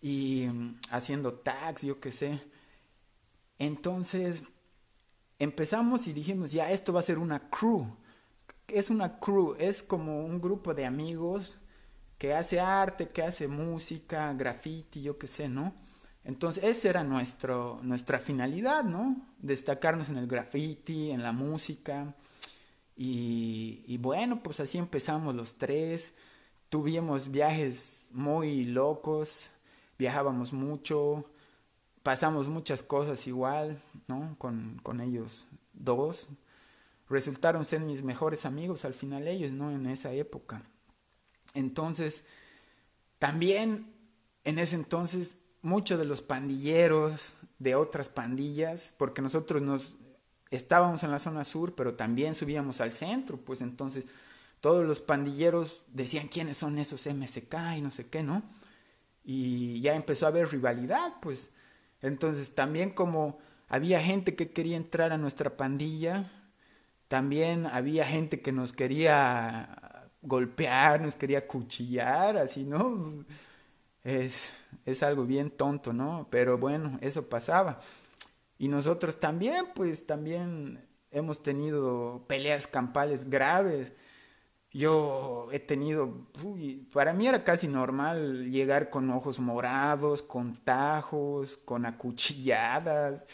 Y haciendo tags, yo qué sé. Entonces empezamos y dijimos, ya, esto va a ser una crew. ¿Qué es una crew? Es como un grupo de amigos que hace arte, que hace música, graffiti, yo qué sé, ¿no? Entonces, esa era nuestra finalidad, ¿no? Destacarnos en el graffiti, en la música. Y bueno, pues así empezamos los tres. Tuvimos viajes muy locos, viajábamos mucho, pasamos muchas cosas igual, ¿no? Con ellos dos. Resultaron ser mis mejores amigos al final ellos, ¿no? En esa época. Entonces, también en ese entonces, muchos de los pandilleros de otras pandillas, porque nosotros nos estábamos en la zona sur, pero también subíamos al centro, pues entonces todos los pandilleros decían quiénes son esos MSK y no sé qué, ¿no? Y ya empezó a haber rivalidad, pues. Entonces también como había gente que quería entrar a nuestra pandilla, también había gente que nos quería golpear, nos quería cuchillar, así, ¿no? Es algo bien tonto, ¿no? Pero bueno, eso pasaba. Y nosotros también, pues también hemos tenido peleas campales graves. Yo he tenido, para mí era casi normal llegar con ojos morados, con tajos, con acuchilladas.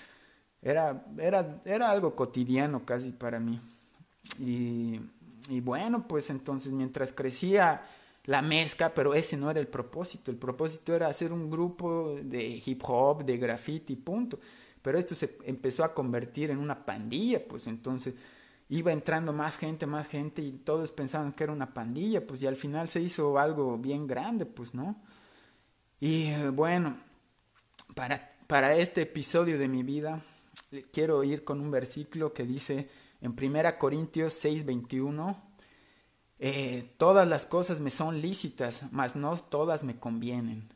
Era algo cotidiano casi para mí. Y, y bueno, pues entonces mientras crecía la mezcla, pero ese no era el propósito era hacer un grupo de hip hop, de graffiti, punto. Pero esto se empezó a convertir en una pandilla, pues entonces iba entrando más gente y todos pensaban que era una pandilla, pues y al final se hizo algo bien grande, pues, ¿no? Y bueno, para este episodio de mi vida, quiero ir con un versículo que dice en 1 Corintios 6:21, todas las cosas me son lícitas, mas no todas me convienen.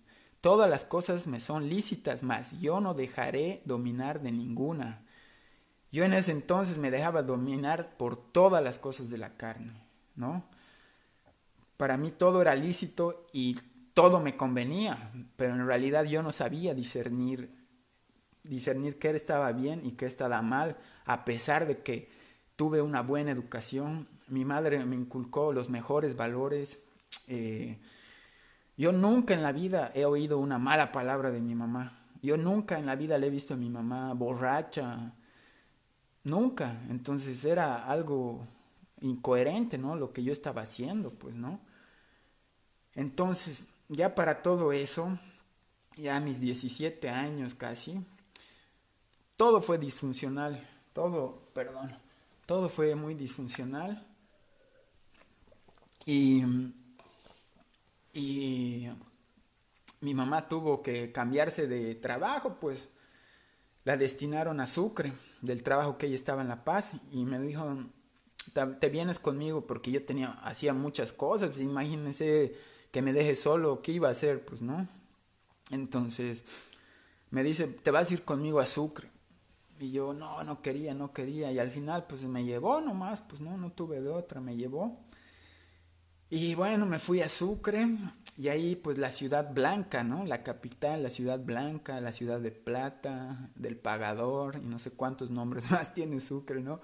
todas las cosas me son lícitas, mas yo no dejaré dominar de ninguna. Yo en ese entonces me dejaba dominar por todas las cosas de la carne, ¿no? Para mí todo era lícito y todo me convenía, pero en realidad yo no sabía discernir qué estaba bien y qué estaba mal, a pesar de que tuve una buena educación. Mi madre me inculcó los mejores valores. eh, yo nunca en la vida he oído una mala palabra de mi mamá. Yo nunca en la vida le he visto a mi mamá borracha, nunca. Entonces era algo incoherente, ¿no? Lo que yo estaba haciendo, pues, ¿no? Entonces, ya para todo eso, ya a mis 17 años casi, todo fue disfuncional, perdón, todo fue muy disfuncional y, y mi mamá tuvo que cambiarse de trabajo, pues la destinaron a Sucre, del trabajo que ella estaba en La Paz, y me dijo, te vienes conmigo porque yo hacía muchas cosas, pues imagínense que me deje solo, ¿qué iba a hacer? Pues no. Entonces me dice, te vas a ir conmigo a Sucre. Y yo no quería, no quería. Y al final pues me llevó nomás, pues no tuve de otra, me llevó. Y bueno, me fui a Sucre y ahí pues la ciudad blanca, ¿no? La capital, la ciudad blanca, la ciudad de plata, del pagador y no sé cuántos nombres más tiene Sucre, ¿no?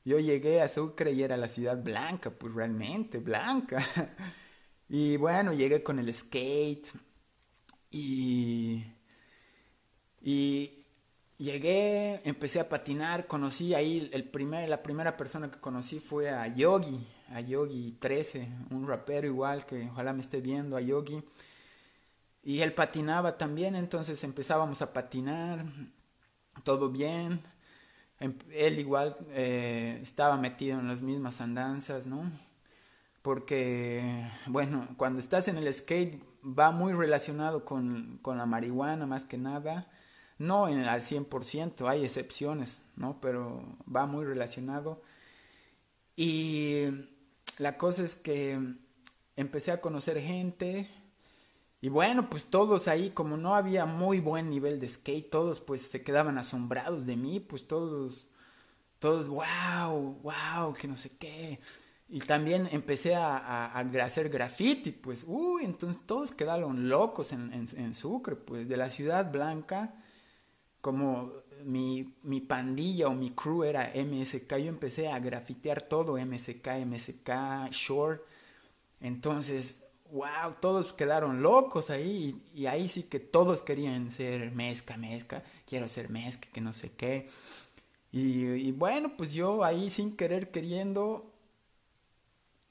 Yo llegué a Sucre y era la ciudad blanca, pues realmente blanca. Y bueno, llegué con el skate y, y llegué, empecé a patinar, conocí ahí, la primera persona que conocí fue a Yogi 13, un rapero igual que ojalá me esté viendo, a Yogi. Y él patinaba también, entonces empezábamos a patinar, todo bien. Él igual estaba metido en las mismas andanzas, ¿no? Porque, bueno, cuando estás en el skate va muy relacionado con la marihuana más que nada, no al 100%, hay excepciones, ¿no? Pero va muy relacionado. Y la cosa es que empecé a conocer gente y bueno, pues todos ahí, como no había muy buen nivel de skate, todos pues se quedaban asombrados de mí, pues todos, wow, que no sé qué. Y también empecé a hacer graffiti, pues, entonces todos quedaron locos en Sucre, pues, de la Ciudad Blanca, como mi pandilla o mi crew era MSK, yo empecé a grafitear todo MSK, Short, entonces, wow, todos quedaron locos ahí, y ahí sí que todos querían ser mezca, quiero ser mezca, que no sé qué. Y bueno, pues yo ahí sin querer queriendo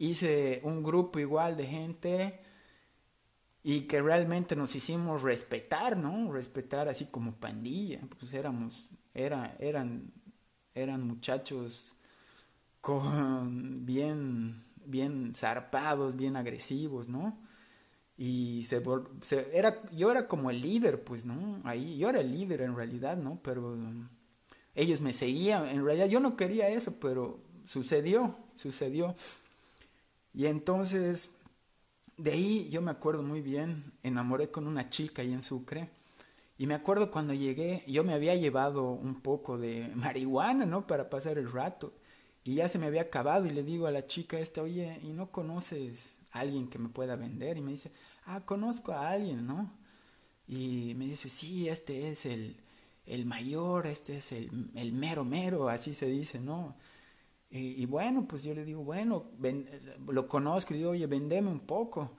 hice un grupo igual de gente y que realmente nos hicimos respetar, ¿no? Respetar así como pandilla. Pues eran muchachos con bien zarpados, bien agresivos, ¿no? Y yo era como el líder, pues, ¿no? Ahí yo era el líder en realidad, ¿no? Pero ellos me seguían, en realidad yo no quería eso, pero sucedió. Y entonces, de ahí yo me acuerdo muy bien, enamoré con una chica ahí en Sucre. Y me acuerdo cuando llegué, yo me había llevado un poco de marihuana, ¿no? Para pasar el rato. Y ya se me había acabado y le digo a la chica esta, oye, ¿y no conoces a alguien que me pueda vender? Y me dice, conozco a alguien, ¿no? Y me dice, sí, este es el mayor, este es el mero mero, así se dice, ¿no? Y bueno, pues yo le digo, bueno, lo conozco, y digo, oye, vendeme un poco.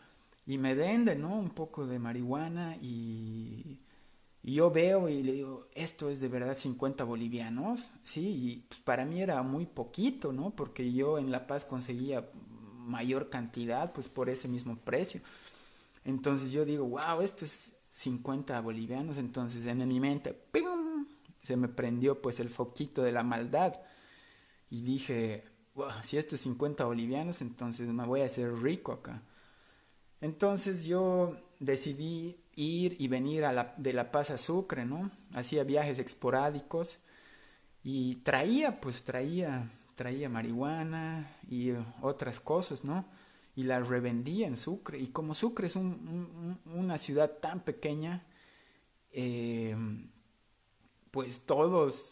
Y me vende, ¿no? Un poco de marihuana y yo veo y le digo, esto es de verdad 50 bolivianos, sí, y pues para mí era muy poquito, ¿no? Porque yo en La Paz conseguía mayor cantidad, pues por ese mismo precio. Entonces yo digo, wow, esto es 50 bolivianos, entonces en mi mente, ¡pum! Se me prendió pues el foquito de la maldad. Y dije, wow, si esto es 50 bolivianos, entonces me voy a hacer rico acá. Entonces yo decidí ir y venir de La Paz a Sucre, ¿no? Hacía viajes esporádicos y traía marihuana y otras cosas, ¿no? y las revendía en Sucre. Y como Sucre es una ciudad tan pequeña, eh, pues todos,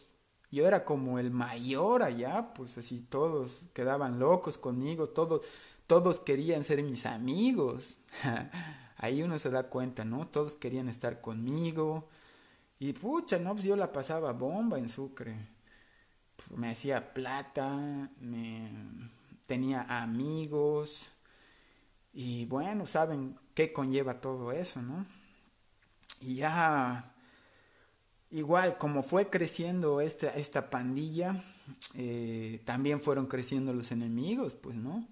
yo era como el mayor allá, pues así todos quedaban locos conmigo, todos querían ser mis amigos. Ahí uno se da cuenta, ¿no? Todos querían estar conmigo. Y pucha, no, pues yo la pasaba bomba en Sucre. Me hacía plata, tenía amigos. Y bueno, saben qué conlleva todo eso, ¿no? Y ya, igual, como fue creciendo esta pandilla, también fueron creciendo los enemigos, pues, ¿no?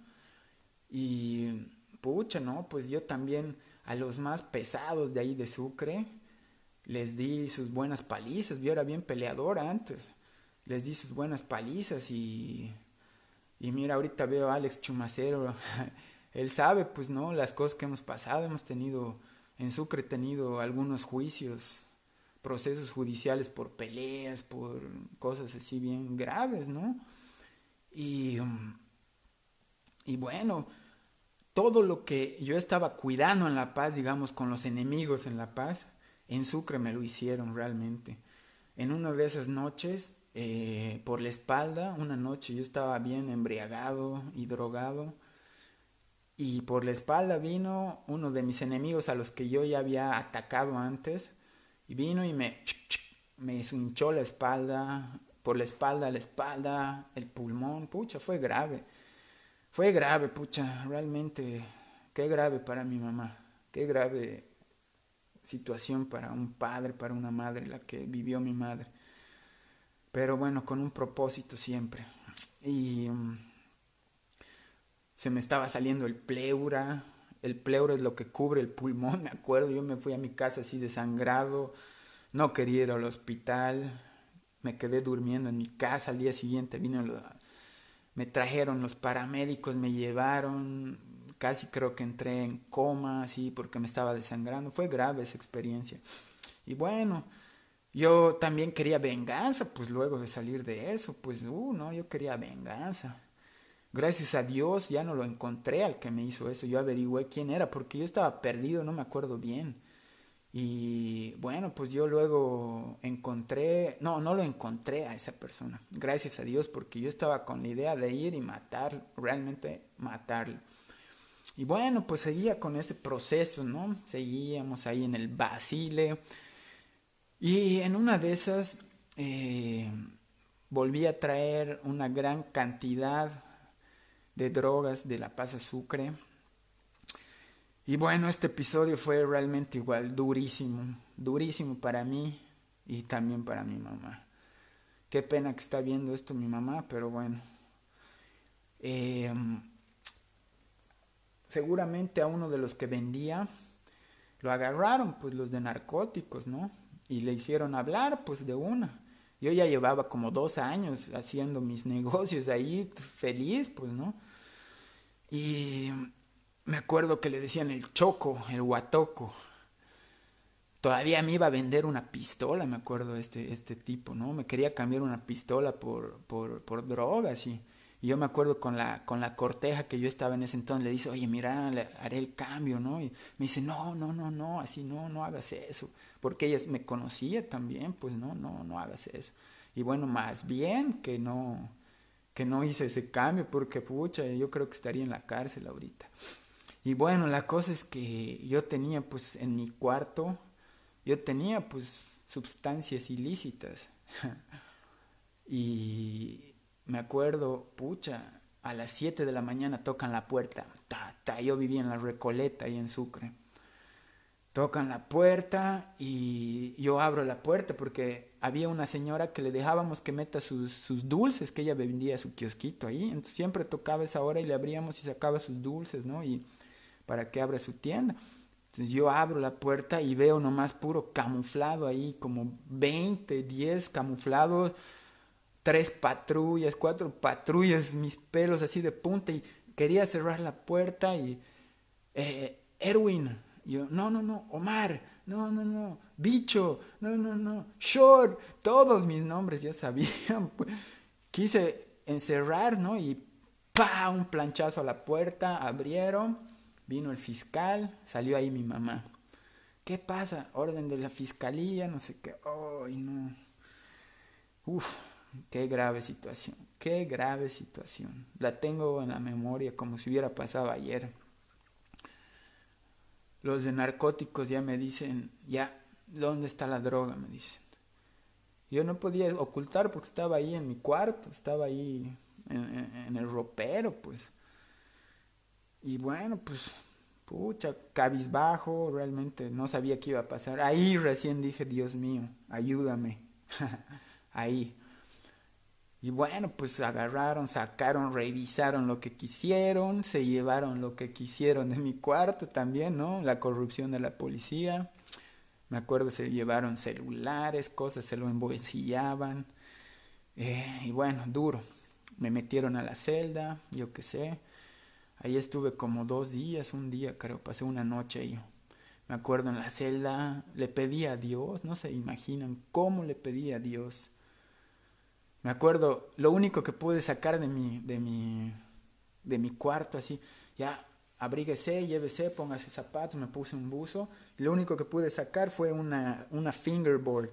Y pucha, ¿no? Pues yo también a los más pesados de ahí de Sucre les di sus buenas palizas. Yo era bien peleador antes. Les di sus buenas palizas y mira, ahorita veo a Alex Chumacero. Él sabe, pues, ¿no? Las cosas que hemos pasado. Hemos tenido, en Sucre, tenido algunos juicios, procesos judiciales por peleas, por cosas así bien graves, ¿no? Y, y bueno, todo lo que yo estaba cuidando en La Paz, digamos, con los enemigos en La Paz, en Sucre me lo hicieron realmente. En una de esas noches, por la espalda, una noche yo estaba bien embriagado y drogado, y por la espalda vino uno de mis enemigos a los que yo ya había atacado antes, y vino y me hinchó la espalda, por la espalda, el pulmón, pucha, fue grave. Fue grave, pucha, realmente, qué grave para mi mamá, qué grave situación para un padre, para una madre, la que vivió mi madre. Pero bueno, con un propósito siempre. Y se me estaba saliendo el pleura. El pleura es lo que cubre el pulmón, me acuerdo. Yo me fui a mi casa así desangrado. No quería ir al hospital. Me quedé durmiendo en mi casa. Al día siguiente me trajeron los paramédicos, me llevaron. Casi creo que entré en coma, así, porque me estaba desangrando. Fue grave esa experiencia. Y bueno, yo también quería venganza, pues luego de salir de eso, pues, no, yo quería venganza. Gracias a Dios ya no lo encontré al que me hizo eso. Yo averigüé quién era porque yo estaba perdido, no me acuerdo bien. Y bueno, pues yo luego encontré, no, no lo encontré a esa persona. Gracias a Dios porque yo estaba con la idea de ir y matar, realmente matarlo. Y bueno, pues seguía con ese proceso, ¿no? Seguíamos ahí en el Basile. Y en una de esas volví a traer una gran cantidad de drogas de La Paz a Sucre. Y bueno, este episodio fue realmente igual durísimo, durísimo para mí y también para mi mamá. Qué pena que está viendo esto mi mamá, pero bueno. Eh, Seguramente a uno de los que vendía lo agarraron, pues los de narcóticos, ¿no? Y le hicieron hablar, pues de una. Yo ya llevaba como 2 años haciendo mis negocios ahí, feliz, pues, ¿no? Y me acuerdo que le decían el choco, el guatoco. Todavía me iba a vender una pistola, me acuerdo, este tipo, ¿no? Me quería cambiar una pistola por drogas y yo me acuerdo con la corteja que yo estaba en ese entonces, le dice, oye, mira, le haré el cambio, ¿no? Y me dice, no, no, no, no, así no, no hagas eso. Porque ella me conocía también, pues no, no, no hagas eso. Y bueno, más bien que no hice ese cambio, porque pucha, yo creo que estaría en la cárcel ahorita. Y bueno, la cosa es que yo tenía pues en mi cuarto, yo tenía pues sustancias ilícitas. Y me acuerdo, pucha, a las 7 de la mañana tocan la puerta. Ta, ta, yo vivía en la Recoleta, ahí en Sucre. Tocan la puerta y yo abro la puerta porque había una señora que le dejábamos que meta sus dulces, que ella vendía su kiosquito ahí. Entonces siempre tocaba esa hora y le abríamos y sacaba sus dulces, ¿no? Y para que abra su tienda. Entonces yo abro la puerta y veo nomás puro camuflado ahí, como 20, 10 camuflados, 3 patrullas, 4 patrullas, mis pelos así de punta y quería cerrar la puerta y Erwin, yo, no, no, no, Omar, no, no, no, Bicho, no, no, no, Short, todos mis nombres ya sabían, pues. Quise encerrar, ¿no? Y ¡pa! Un planchazo a la puerta, abrieron, vino el fiscal, salió ahí mi mamá. ¿Qué pasa? Orden de la fiscalía, no sé qué. ¡Ay, no! Uf, qué grave situación, qué grave situación. La tengo en la memoria como si hubiera pasado ayer. Los de narcóticos ya me dicen, ya, ¿dónde está la droga? Me dicen. Yo no podía ocultar porque estaba ahí en mi cuarto, estaba ahí en el ropero, pues. Y bueno, pues, pucha, cabizbajo, realmente no sabía qué iba a pasar. Ahí recién dije, Dios mío, ayúdame. Ahí. Y bueno, pues agarraron, sacaron, revisaron lo que quisieron, se llevaron lo que quisieron de mi cuarto también, ¿no? La corrupción de la policía. Me acuerdo, se llevaron celulares, cosas, se lo embolsillaban. Y bueno, duro. Me metieron a la celda, yo qué sé. Ahí estuve como 2 días, un día creo, pasé una noche ahí. Me acuerdo en la celda, le pedí a Dios, no se imaginan cómo le pedí a Dios. Me acuerdo, lo único que pude sacar de mi cuarto, así, ya, abríguese, llévese, póngase zapatos, me puse un buzo. Lo único que pude sacar fue una fingerboard,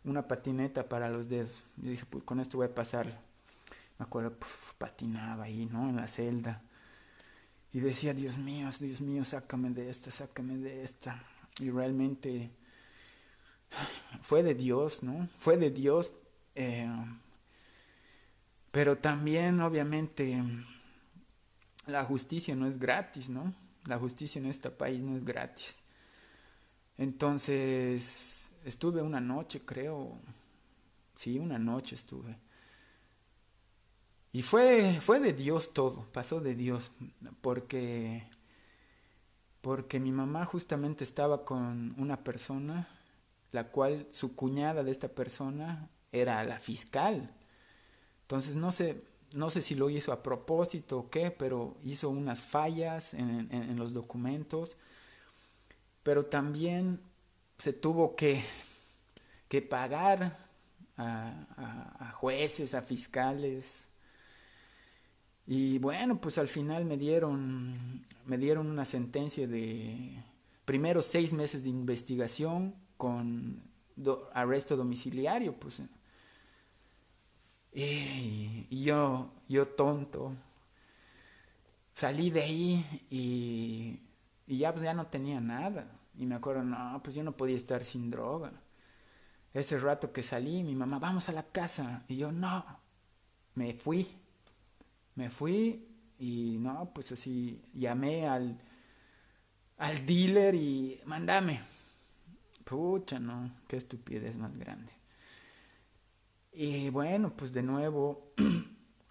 una patineta para los dedos. Yo dije, pues con esto voy a pasar. Me acuerdo, patinaba ahí, ¿no? En la celda. Y decía, Dios mío, sácame de esta, sácame de esta. Y realmente fue de Dios, ¿no? Fue de Dios. eh, pero también, obviamente, la justicia no es gratis, ¿no? La justicia en este país no es gratis. Entonces, estuve una noche, creo. Sí, una noche estuve. Y fue de Dios todo, pasó de Dios, porque, porque mi mamá justamente estaba con una persona, la cual su cuñada de esta persona era la fiscal. Entonces no sé si lo hizo a propósito o qué, pero hizo unas fallas en los documentos, pero también se tuvo que pagar a jueces, a fiscales. Y bueno, pues al final me dieron una sentencia de primero 6 meses de investigación con arresto domiciliario, pues. Y yo tonto, salí de ahí y ya, pues, ya no tenía nada. Y me acuerdo, no, pues yo no podía estar sin droga. Ese rato que salí, mi mamá, vamos a la casa. Y yo, no, me fui. Me fui y no, pues así llamé al dealer y mándame. Pucha, no, qué estupidez más grande. Y bueno, pues de nuevo,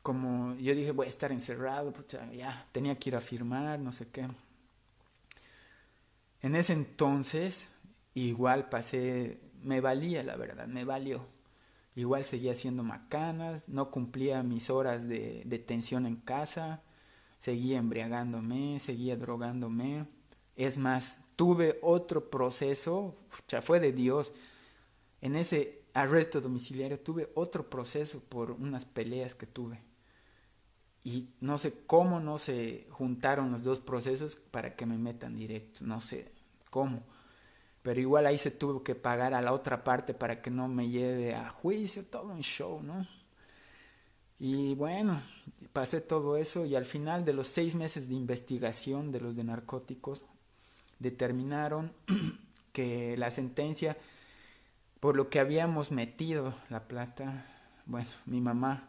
como yo dije, voy a estar encerrado, pucha, ya tenía que ir a firmar, no sé qué. En ese entonces, igual pasé, me valía la verdad, me valió. Igual seguía haciendo macanas, no cumplía mis horas de detención en casa, seguía embriagándome, seguía drogándome. Es más, tuve otro proceso, ya fue de Dios. En ese arresto domiciliario tuve otro proceso por unas peleas que tuve. Y no sé cómo no se juntaron los dos procesos para que me metan directo, no sé cómo. Pero igual ahí se tuvo que pagar a la otra parte para que no me lleve a juicio, todo un show, ¿no? Y bueno, pasé todo eso y al final de los 6 meses de investigación de los de narcóticos, determinaron que la sentencia, por lo que habíamos metido la plata, bueno, mi mamá,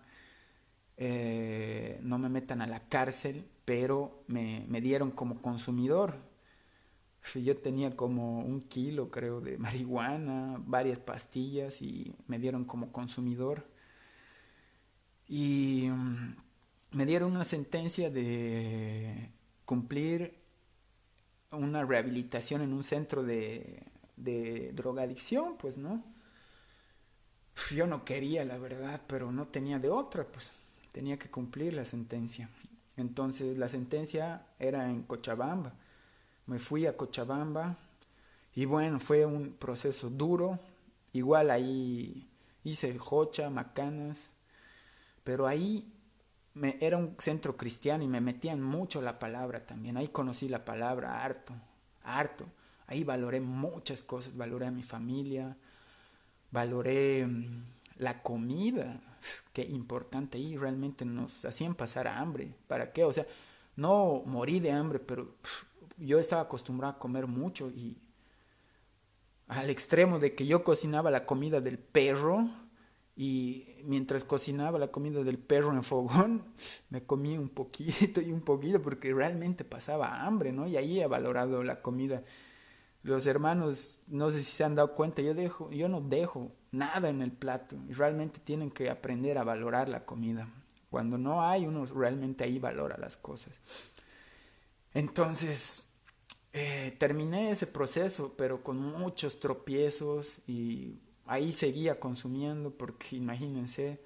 no me metan a la cárcel, pero me dieron como consumidor. Yo tenía como 1 kilo, creo, de marihuana, varias pastillas y me dieron como consumidor. Y me dieron una sentencia de cumplir una rehabilitación en un centro de drogadicción, pues, ¿no? Yo no quería, la verdad, pero no tenía de otra, pues tenía que cumplir la sentencia. Entonces la sentencia era en Cochabamba. Me fui a Cochabamba y bueno, fue un proceso duro. Igual ahí hice jocha, macanas, pero ahí era un centro cristiano y me metían mucho la palabra también. Ahí conocí la palabra harto, harto. Ahí valoré muchas cosas, valoré a mi familia, valoré la comida, qué importante. Ahí realmente nos hacían pasar hambre. ¿Para qué? O sea, no morí de hambre, pero yo estaba acostumbrado a comer mucho y al extremo de que yo cocinaba la comida del perro y mientras cocinaba la comida del perro en fogón, me comía un poquito y un poquito porque realmente pasaba hambre, ¿no? Y ahí he valorado la comida. Los hermanos, no sé si se han dado cuenta, yo no dejo nada en el plato y realmente tienen que aprender a valorar la comida. Cuando no hay, uno realmente ahí valora las cosas. Entonces, terminé ese proceso, pero con muchos tropiezos y ahí seguía consumiendo porque imagínense,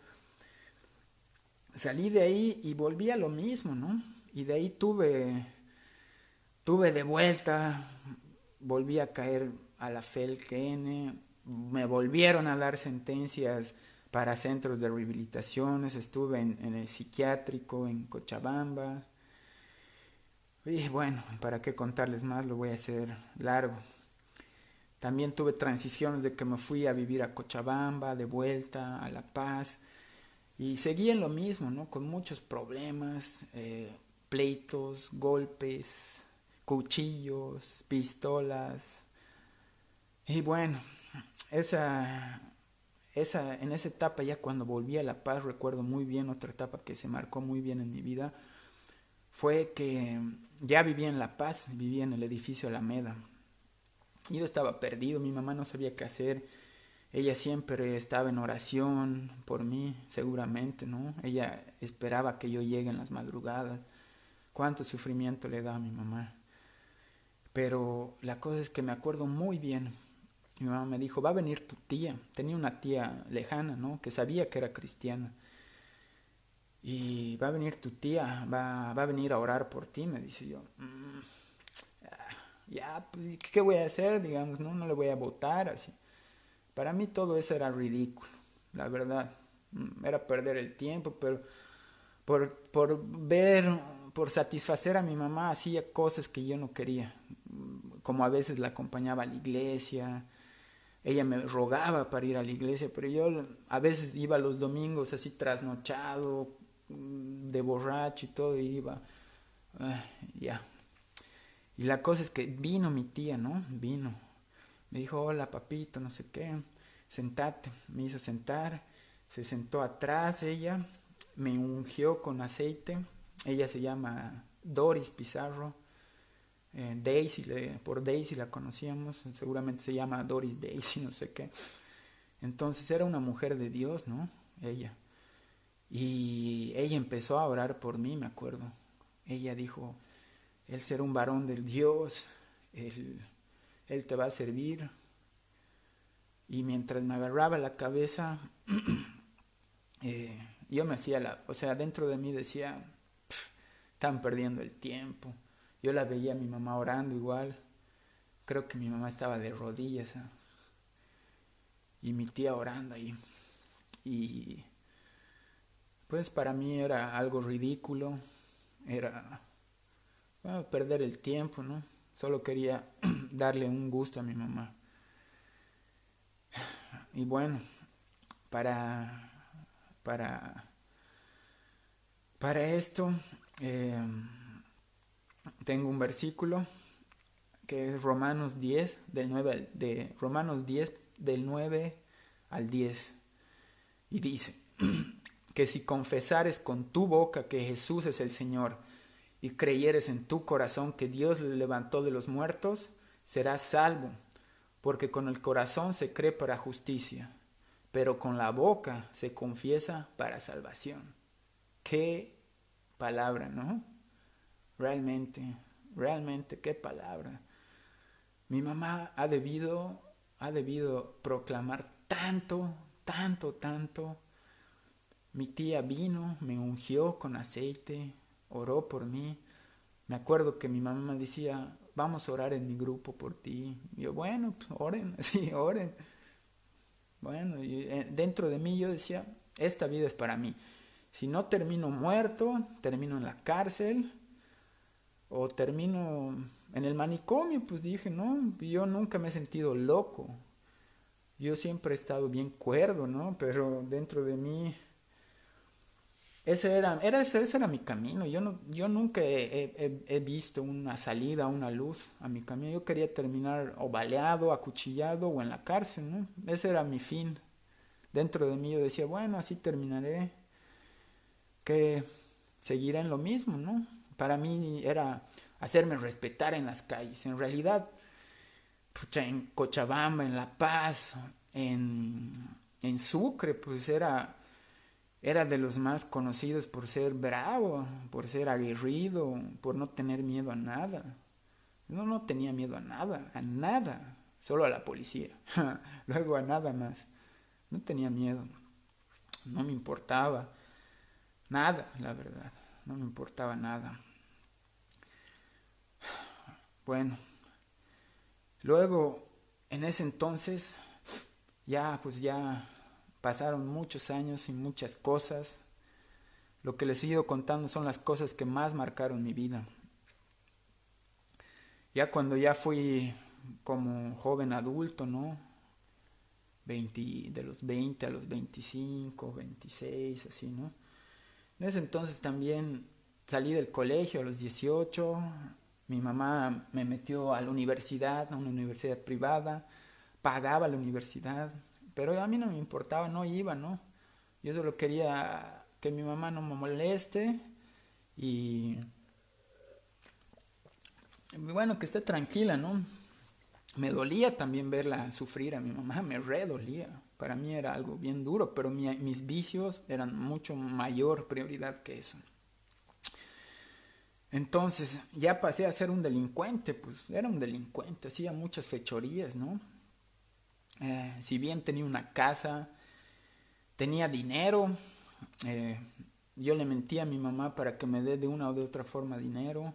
salí de ahí y volví a lo mismo, ¿no? Y de ahí tuve de vuelta, volví a caer a la FELCN, me volvieron a dar sentencias para centros de rehabilitaciones, estuve en el psiquiátrico en Cochabamba. Y bueno, para qué contarles más, lo voy a hacer largo. También tuve transiciones de que me fui a vivir a Cochabamba, de vuelta a La Paz, y seguí en lo mismo, ¿no? Con muchos problemas, pleitos, golpes, cuchillos, pistolas. Y bueno, esa, en esa etapa ya cuando volví a La Paz, recuerdo muy bien otra etapa que se marcó muy bien en mi vida, fue que ya vivía en La Paz, vivía en el edificio Alameda. Yo estaba perdido, mi mamá no sabía qué hacer. Ella siempre estaba en oración por mí, seguramente, ¿no? Ella esperaba que yo llegue en las madrugadas. Cuánto sufrimiento le da a mi mamá. Pero la cosa es que me acuerdo muy bien. Mi mamá me dijo, va a venir tu tía. Tenía una tía lejana, ¿no? Que sabía que era cristiana. Y va a venir tu tía, va a venir a orar por ti, me dice yo. Ya, pues, ¿qué voy a hacer? Digamos, ¿no? No le voy a votar así. Para mí todo eso era ridículo, la verdad. Era perder el tiempo, pero por ver, por satisfacer a mi mamá, hacía cosas que yo no quería. Como a veces la acompañaba a la iglesia, ella me rogaba para ir a la iglesia, pero yo a veces iba los domingos así trasnochado, de borracho y todo, y iba, ya. Y la cosa es que vino mi tía, ¿no? Vino. Me dijo, hola papito, no sé qué, sentate. Me hizo sentar, se sentó atrás ella, me ungió con aceite. Ella se llama Doris Pizarro. Daisy, por Daisy la conocíamos, seguramente se llama Doris Daisy, no sé qué. Entonces era una mujer de Dios, ¿no? Ella. Y ella empezó a orar por mí, me acuerdo. Ella dijo, él será un varón del Dios, él, él te va a servir. Y mientras me agarraba la cabeza, yo me hacía o sea, dentro de mí decía, están perdiendo el tiempo. Yo la veía a mi mamá orando igual. Creo que mi mamá estaba de rodillas, ¿eh? Y mi tía orando ahí. Y pues para mí era algo ridículo. Era, bueno, perder el tiempo, ¿no? Solo quería darle un gusto a mi mamá. Y bueno, para, para, para esto eh, tengo un versículo que es Romanos 10 Romanos 10 del 9 al 10 y dice que si confesares con tu boca que Jesús es el Señor y creyeres en tu corazón que Dios le levantó de los muertos, serás salvo, porque con el corazón se cree para justicia, pero con la boca se confiesa para salvación. Qué palabra, ¿no? Realmente, realmente, qué palabra. Mi mamá ha debido proclamar tanto, tanto, tanto. Mi tía vino, me ungió con aceite, oró por mí. Me acuerdo que mi mamá me decía, vamos a orar en mi grupo por ti. Y yo, bueno, pues oren, sí, oren. Bueno, y dentro de mí yo decía, esta vida es para mí. Si no termino muerto, termino en la cárcel o termino en el manicomio. Pues dije, no, yo nunca me he sentido loco. Yo siempre he estado bien cuerdo, ¿no? Pero dentro de mí, ese era mi camino. Yo nunca he visto una salida, una luz a mi camino. Yo quería terminar o baleado, acuchillado o en la cárcel, ¿no? Ese era mi fin. Dentro de mí yo decía, bueno, así terminaré, que seguiré en lo mismo, ¿no? Para mí era hacerme respetar en las calles. En realidad, pucha, en Cochabamba, en La Paz, en, en Sucre, pues era de los más conocidos por ser bravo, por ser aguerrido, por no tener miedo a nada. No tenía miedo a nada, solo a la policía, luego a nada más. No tenía miedo, no me importaba nada, la verdad, no me importaba nada. Bueno, luego, en ese entonces, ya pasaron muchos años y muchas cosas. Lo que les he ido contando son las cosas que más marcaron mi vida. Ya cuando ya fui como joven adulto, ¿no? 20, de los 20 a los 25, 26, así, ¿no? En ese entonces también salí del colegio a los 18. Mi mamá me metió a la universidad, a una universidad privada, pagaba la universidad, pero a mí no me importaba, no iba, ¿no? Yo solo quería que mi mamá no me moleste y bueno, que esté tranquila, ¿no? Me dolía también verla sufrir a mi mamá, me re dolía. Para mí era algo bien duro, pero mis vicios eran mucho mayor prioridad que eso. Entonces ya pasé a ser un delincuente, pues era un delincuente, hacía muchas fechorías, ¿no? Si bien tenía una casa, tenía dinero, eh, yo le mentía a mi mamá para que me dé de una o de otra forma dinero.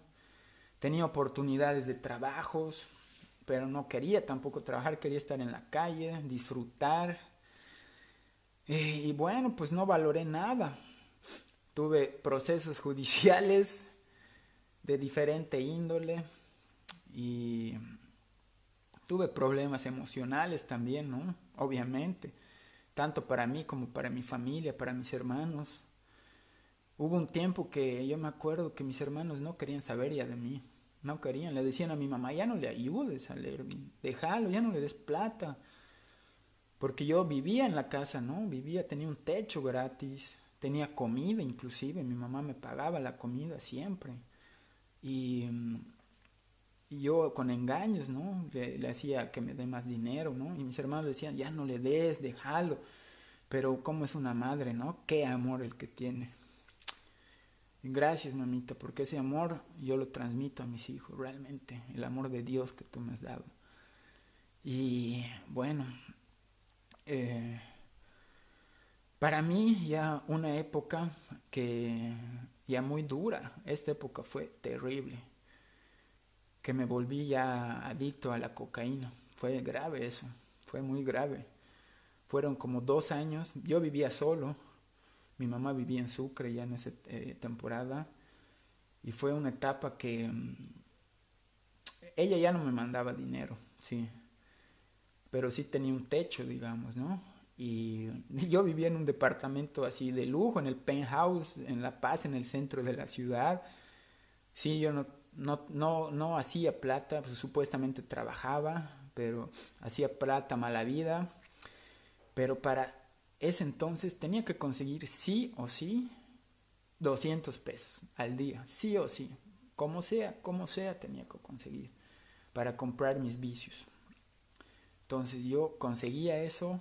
Tenía oportunidades de trabajos, pero no quería tampoco trabajar, quería estar en la calle, disfrutar. Y bueno, pues no valoré nada. Tuve procesos judiciales de diferente índole y tuve problemas emocionales también, ¿no? Obviamente, tanto para mí como para mi familia, para mis hermanos. Hubo un tiempo que yo me acuerdo que mis hermanos no querían saber ya de mí, no querían, le decían a mi mamá, ya no le ayudes a Lervin, déjalo, ya no le des plata, porque yo vivía en la casa, ¿no? Vivía, tenía un techo gratis, tenía comida inclusive, mi mamá me pagaba la comida siempre, y, y yo con engaños, ¿no? Le hacía que me dé más dinero, ¿no? Y mis hermanos decían, ya no le des, déjalo, pero como es una madre, ¿no? Qué amor el que tiene. Gracias, mamita, porque ese amor yo lo transmito a mis hijos, realmente, el amor de Dios que tú me has dado. Y bueno, eh, para mí ya una época que ya muy dura, esta época fue terrible, que me volví ya adicto a la cocaína. Fue grave eso, fue muy grave. Fueron como 2 años, yo vivía solo, mi mamá vivía en Sucre ya en esa temporada. Y fue una etapa que ella ya no me mandaba dinero, sí, pero sí tenía un techo, digamos, ¿no? Y yo vivía en un departamento así de lujo, en el penthouse, en La Paz, en el centro de la ciudad. Sí, yo no hacía plata, pues supuestamente trabajaba, pero hacía plata mala vida. Pero para ese entonces tenía que conseguir sí o sí 200 pesos al día, sí o sí, como sea tenía que conseguir para comprar mis vicios. Entonces yo conseguía eso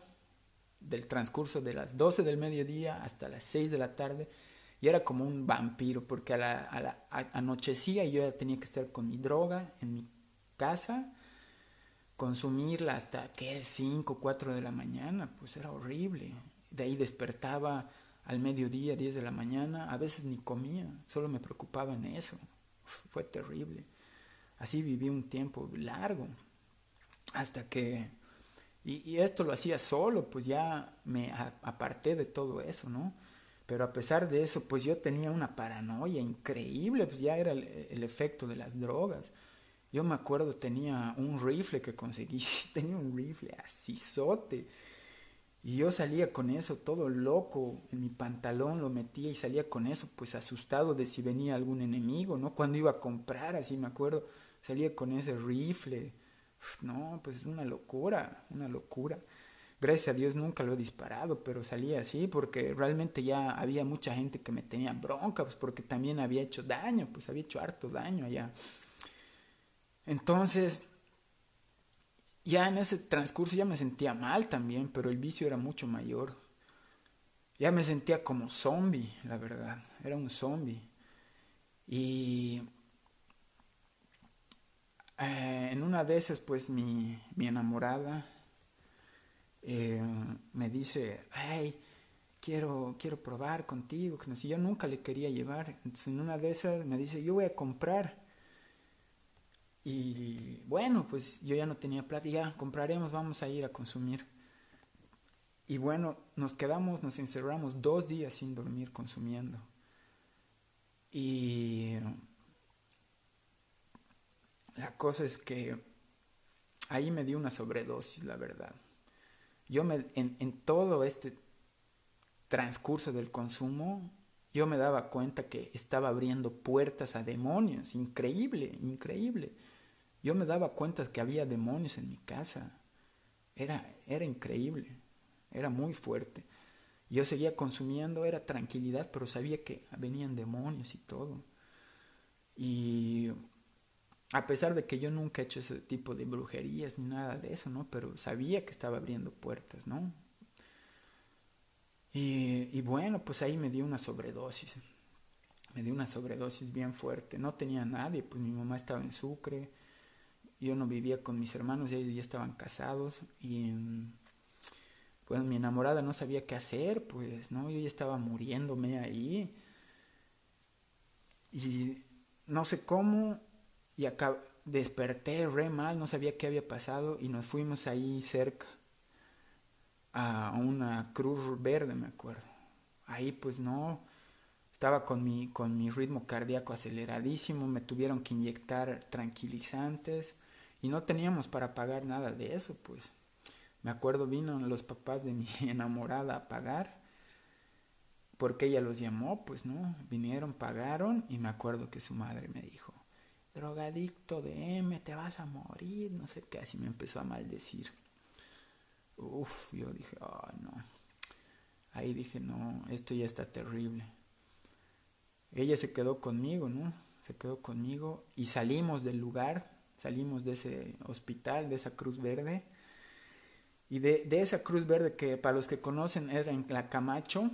del transcurso de las 12 del mediodía hasta las 6 de la tarde y era como un vampiro porque anochecía y yo ya tenía que estar con mi droga en mi casa, consumirla hasta que 5 4 de la mañana, pues era horrible. De ahí despertaba al mediodía, 10 de la mañana, a veces ni comía, solo me preocupaba en eso. Fue terrible. Así viví un tiempo largo, hasta que, y esto lo hacía solo, pues ya me aparté de todo eso, ¿no? Pero a pesar de eso, pues yo tenía una paranoia increíble, pues ya era el efecto de las drogas. Yo me acuerdo, tenía un rifle que conseguí, tenía un rifle así sote. Y yo salía con eso todo loco, en mi pantalón lo metía y salía con eso, pues asustado de si venía algún enemigo, ¿no? Cuando iba a comprar, así me acuerdo, salía con ese rifle. Uf, no, pues es una locura, una locura. Gracias a Dios nunca lo he disparado, pero salía así porque realmente ya había mucha gente que me tenía bronca, pues porque también había hecho daño, pues había hecho harto daño allá. Entonces, ya en ese transcurso ya me sentía mal también, pero el vicio era mucho mayor. Ya me sentía como zombie, la verdad, era un zombie. Y en una de esas, pues mi enamorada eh, me dice, hey, quiero probar contigo, que no sé, yo nunca le quería llevar. Entonces en una de esas me dice, yo voy a comprar. Y bueno, pues yo ya no tenía plata, y ya compraremos, vamos a ir a consumir. Y bueno, nos encerramos 2 días sin dormir consumiendo. Y la cosa es que ahí me di una sobredosis, la verdad. En todo este transcurso del consumo, yo me daba cuenta que estaba abriendo puertas a demonios. Increíble, increíble. Yo me daba cuenta que había demonios en mi casa. Era increíble. Era muy fuerte. Yo seguía consumiendo, era tranquilidad, pero sabía que venían demonios y todo. Y a pesar de que yo nunca he hecho ese tipo de brujerías ni nada de eso, ¿no? Pero sabía que estaba abriendo puertas, ¿no? Y bueno, pues ahí me dio una sobredosis. Me dio una sobredosis bien fuerte. No tenía nadie, pues mi mamá estaba en Sucre. Yo no vivía con mis hermanos, ellos ya estaban casados. Y pues mi enamorada no sabía qué hacer, pues, ¿no? Yo ya estaba muriéndome ahí. Y no sé cómo, y acá desperté re mal, no sabía qué había pasado. Y nos fuimos ahí cerca a una cruz verde, me acuerdo. Ahí pues no, estaba con mi ritmo cardíaco aceleradísimo, me tuvieron que inyectar tranquilizantes y no teníamos para pagar nada de eso, pues. Me acuerdo vino los papás de mi enamorada a pagar, porque ella los llamó, pues, ¿no? Vinieron, pagaron y me acuerdo que su madre me dijo, drogadicto de M, te vas a morir, no sé qué, así me empezó a maldecir. Uf, yo dije, ay, no. Ahí dije, no, esto ya está terrible. Ella se quedó conmigo, ¿no? Se quedó conmigo y salimos del lugar, salimos de ese hospital, de esa Cruz Verde. Y de esa Cruz Verde que para los que conocen era en la Camacho,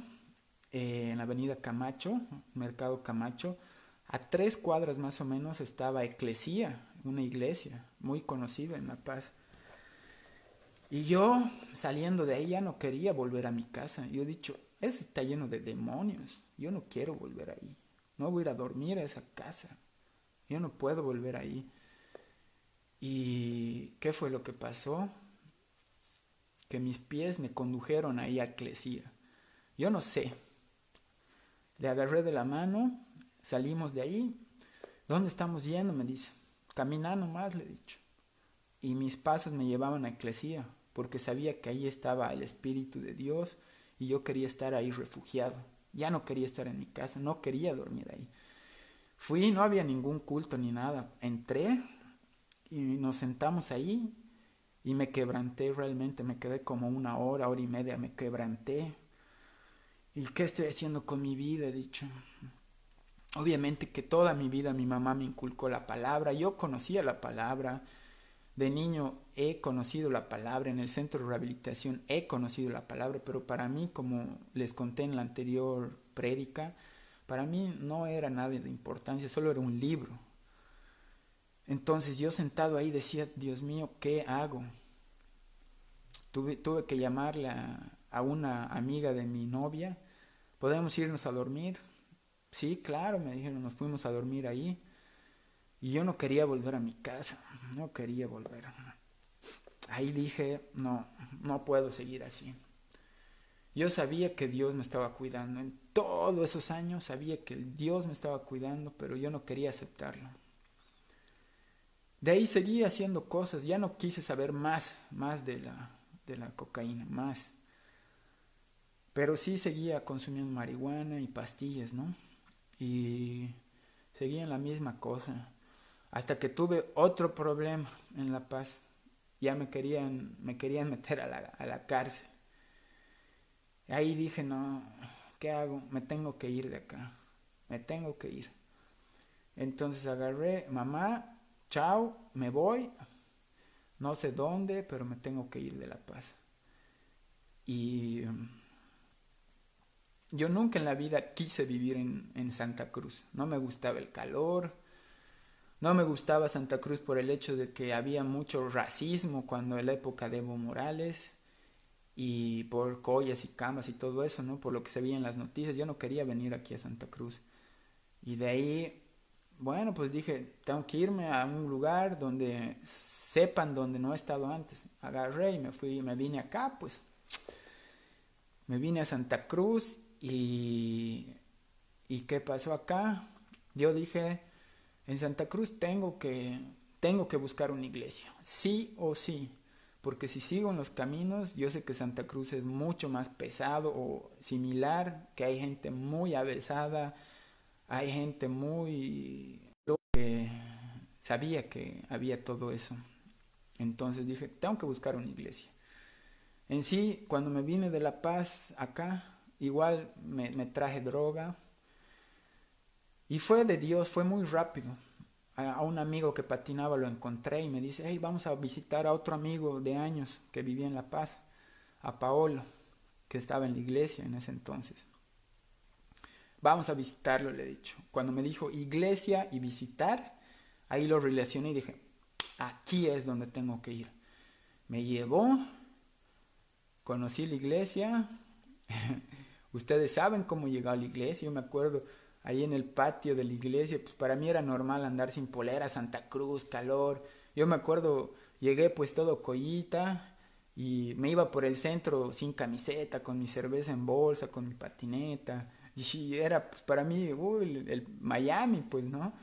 en la avenida Camacho, Mercado Camacho, a 3 cuadras más o menos estaba Eclesía, una iglesia muy conocida en La Paz. Y yo saliendo de ahí ya no quería volver a mi casa. Yo he dicho, eso está lleno de demonios, yo no quiero volver ahí. No voy a ir a dormir a esa casa. Yo no puedo volver ahí. ¿Y qué fue lo que pasó? Que mis pies me condujeron ahí a Eclesía. Yo no sé. Le agarré de la mano, salimos de ahí. ¿Dónde estamos yendo? Me dice. Caminando más, le he dicho. Y mis pasos me llevaban a Eclesía, porque sabía que ahí estaba el Espíritu de Dios y yo quería estar ahí refugiado. Ya no quería estar en mi casa, no quería dormir ahí. Fui, no había ningún culto ni nada. Entré y nos sentamos ahí y me quebranté realmente. Me quedé como una hora, hora y media, me quebranté. ¿Y qué estoy haciendo con mi vida? He dicho. Obviamente que toda mi vida mi mamá me inculcó la palabra. Yo conocía la palabra. De niño he conocido la palabra, en el centro de rehabilitación he conocido la palabra, pero para mí, como les conté en la anterior prédica, para mí no era nada de importancia, solo era un libro. Entonces yo sentado ahí decía, Dios mío, ¿qué hago? Tuve que llamarle a una amiga de mi novia, ¿podemos irnos a dormir? Sí, claro, me dijeron, nos fuimos a dormir ahí. Y yo no quería volver a mi casa, no quería volver. Ahí dije, no, no puedo seguir así. Yo sabía que Dios me estaba cuidando. En todos esos años sabía que Dios me estaba cuidando, pero yo no quería aceptarlo. De ahí seguí haciendo cosas. Ya no quise saber más de la cocaína, más. Pero sí seguía consumiendo marihuana y pastillas, ¿no? Y seguía en la misma cosa. Hasta que tuve otro problema en La Paz. Ya me querían meter a la cárcel. Ahí dije, no, ¿qué hago? Me tengo que ir de acá. Me tengo que ir. Entonces agarré, mamá, chao, me voy. No sé dónde, pero me tengo que ir de La Paz. Y yo nunca en la vida quise vivir en Santa Cruz. No me gustaba el calor. No me gustaba Santa Cruz por el hecho de que había mucho racismo cuando en la época de Evo Morales y por collas y camas y todo eso, ¿no? Por lo que se veía en las noticias. Yo no quería venir aquí a Santa Cruz. Y de ahí, bueno, pues dije, tengo que irme a un lugar donde sepan donde no he estado antes. Agarré y me fui, me vine acá, pues. Me vine a Santa Cruz ¿y qué pasó acá? Yo dije, en Santa Cruz tengo que buscar una iglesia, sí o sí, porque si sigo en los caminos, yo sé que Santa Cruz es mucho más pesado o similar, que hay gente muy avesada, hay gente muy... que sabía que había todo eso. Entonces dije, tengo que buscar una iglesia. En sí, cuando me vine de La Paz acá, igual me traje droga. Y fue de Dios, fue muy rápido. A un amigo que patinaba lo encontré y me dice, hey, vamos a visitar a otro amigo de años que vivía en La Paz, a Paolo, que estaba en la iglesia en ese entonces. Vamos a visitarlo, le he dicho. Cuando me dijo iglesia y visitar, ahí lo relacioné y dije, aquí es donde tengo que ir. Me llevó, conocí la iglesia. Ustedes saben cómo llegué a la iglesia. Yo me acuerdo ahí en el patio de la iglesia, pues para mí era normal andar sin polera, Santa Cruz, calor. Yo me acuerdo, llegué pues todo collita y me iba por el centro sin camiseta, con mi cerveza en bolsa, con mi patineta. Y era pues para mí, el Miami, pues, ¿no?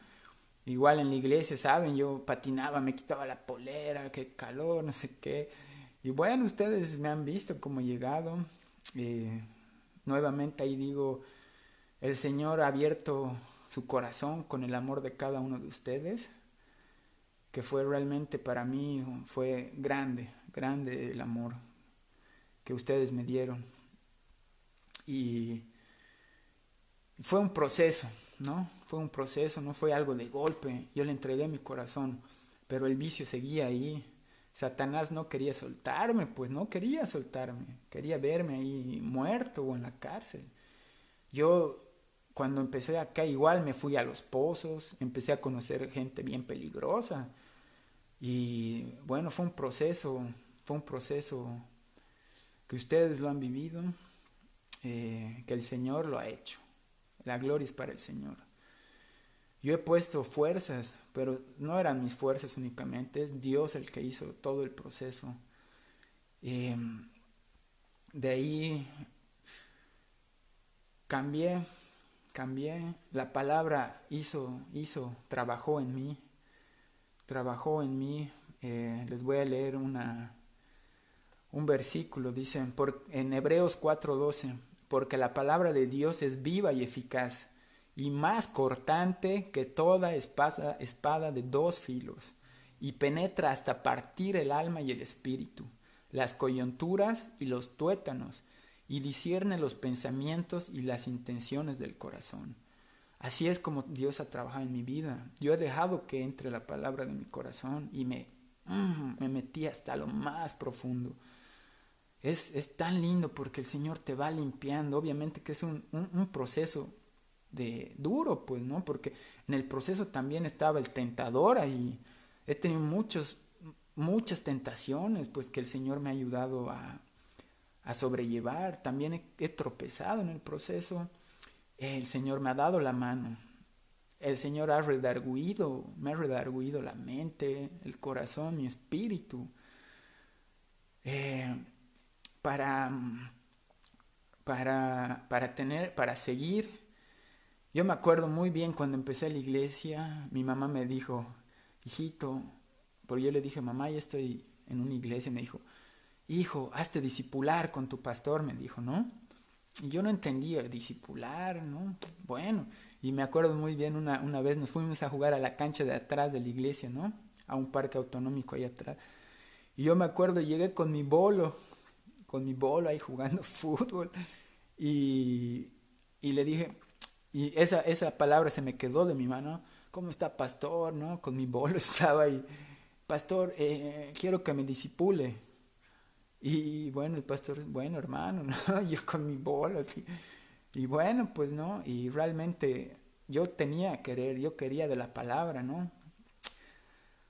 Igual en la iglesia, ¿saben? Yo patinaba, me quitaba la polera, qué calor, no sé qué. Y bueno, ustedes me han visto cómo he llegado. Eh, Nuevamente ahí digo, el Señor ha abierto su corazón con el amor de cada uno de ustedes, que fue realmente para mí, fue grande, grande el amor que ustedes me dieron. Y fue un proceso, ¿no? Fue un proceso, no fue algo de golpe. Yo le entregué mi corazón, pero el vicio seguía ahí. Satanás no quería soltarme, pues no quería soltarme. Quería verme ahí muerto o en la cárcel. Yo cuando empecé acá igual me fui a los pozos, empecé a conocer gente bien peligrosa. Y bueno, fue un proceso que ustedes lo han vivido, que el Señor lo ha hecho. La gloria es para el Señor. Yo he puesto fuerzas, pero no eran mis fuerzas únicamente, es Dios el que hizo todo el proceso. Eh, de ahí cambié, la palabra trabajó en mí. Les voy a leer un versículo, dicen en Hebreos 4:12, porque la palabra de Dios es viva y eficaz, y más cortante que toda espada de dos filos, y penetra hasta partir el alma y el espíritu, las coyunturas y los tuétanos, y discierne los pensamientos y las intenciones del corazón. Así es como Dios ha trabajado en mi vida. Yo he dejado que entre la palabra de mi corazón y me metí hasta lo más profundo. Es tan lindo porque el Señor te va limpiando. Obviamente que es un proceso duro, pues, ¿no? Porque en el proceso también estaba el tentador ahí. He tenido muchas tentaciones, pues, que el Señor me ha ayudado a sobrellevar. También he tropezado en el proceso. El Señor me ha dado la mano. El Señor me ha redarguido la mente, el corazón, mi espíritu. Eh, para para seguir. Yo me acuerdo muy bien cuando empecé la iglesia, mi mamá me dijo, hijito, porque yo le dije, mamá, ya estoy en una iglesia, me dijo, hijo, hazte discipular con tu pastor, me dijo, ¿no? Y yo no entendía, discipular, ¿no? Bueno, y me acuerdo muy bien una vez nos fuimos a jugar a la cancha de atrás de la iglesia, ¿no? A un parque autonómico ahí atrás. Y yo me acuerdo, llegué con mi bolo ahí jugando fútbol. Y, y le dije, y esa palabra se me quedó de mi mano. ¿Cómo está, pastor? ¿No? Con mi bolo estaba ahí. Pastor, quiero que me disipule. Y bueno, el pastor, bueno, hermano, ¿no? Yo con mi bolo, así. Y bueno, pues no, y realmente yo tenía querer, yo quería de la palabra, ¿no?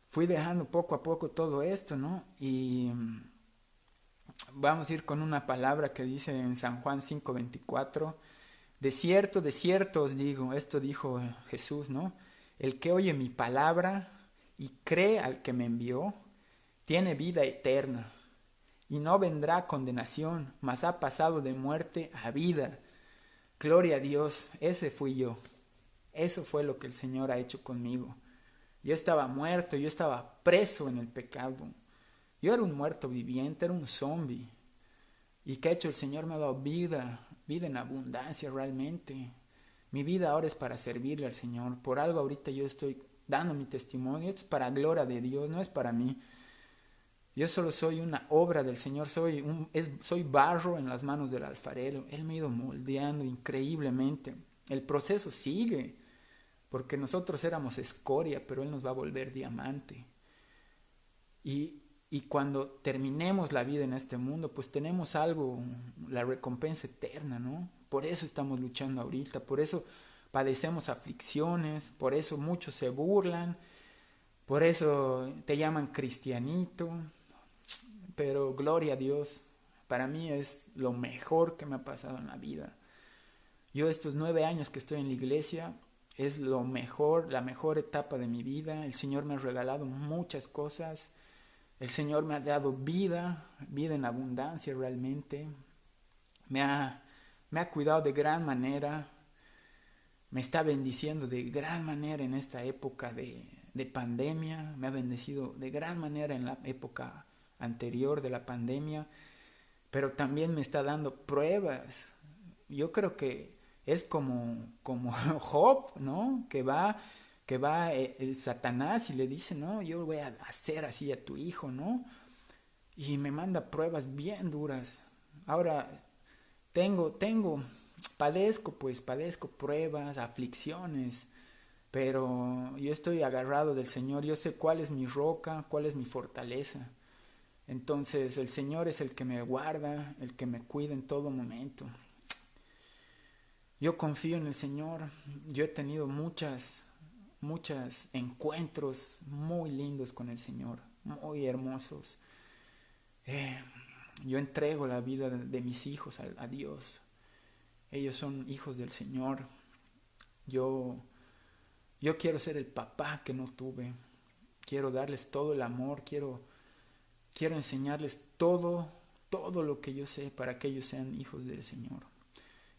Fui dejando poco a poco todo esto, ¿no? Y vamos a ir con una palabra que dice en San Juan 5:24, de cierto os digo, esto dijo Jesús, ¿no? El que oye mi palabra y cree al que me envió, tiene vida eterna y no vendrá a condenación, mas ha pasado de muerte a vida. Gloria a Dios, ese fui yo. Eso fue lo que el Señor ha hecho conmigo. Yo estaba muerto, yo estaba preso en el pecado. Yo era un muerto viviente, era un zombie. ¿Y qué ha hecho el Señor? Me ha dado vida, vida en abundancia realmente. Mi vida ahora es para servirle al Señor. Por algo ahorita yo estoy dando mi testimonio. Esto es para gloria de Dios, no es para mí. Yo solo soy una obra del Señor, soy barro en las manos del alfarero. Él me ha ido moldeando increíblemente. El proceso sigue, porque nosotros éramos escoria, pero Él nos va a volver diamante. Y cuando terminemos la vida en este mundo, pues tenemos algo, la recompensa eterna, ¿no? Por eso estamos luchando ahorita, por eso padecemos aflicciones, por eso muchos se burlan, por eso te llaman cristianito, pero gloria a Dios, para mí es lo mejor que me ha pasado en la vida. Yo estos 9 años que estoy en la iglesia es lo mejor, la mejor etapa de mi vida. El Señor me ha regalado muchas cosas. El Señor me ha dado vida, vida en abundancia realmente. Me ha cuidado de gran manera. Me está bendiciendo de gran manera en esta época de pandemia. Me ha bendecido de gran manera en la época anterior de la pandemia. Pero también me está dando pruebas. Yo creo que es como Job, ¿no? Que va el Satanás y le dice, no, yo voy a hacer así a tu hijo, ¿no? Y me manda pruebas bien duras. Ahora padezco pruebas, aflicciones, pero yo estoy agarrado del Señor, yo sé cuál es mi roca, cuál es mi fortaleza. Entonces el Señor es el que me guarda, el que me cuida en todo momento. Yo confío en el Señor, yo he tenido muchos encuentros muy lindos con el Señor, muy hermosos. Eh, yo entrego la vida de mis hijos a Dios. Ellos son hijos del Señor. Yo quiero ser el papá que no tuve. Quiero darles todo el amor, quiero enseñarles todo lo que yo sé para que ellos sean hijos del Señor.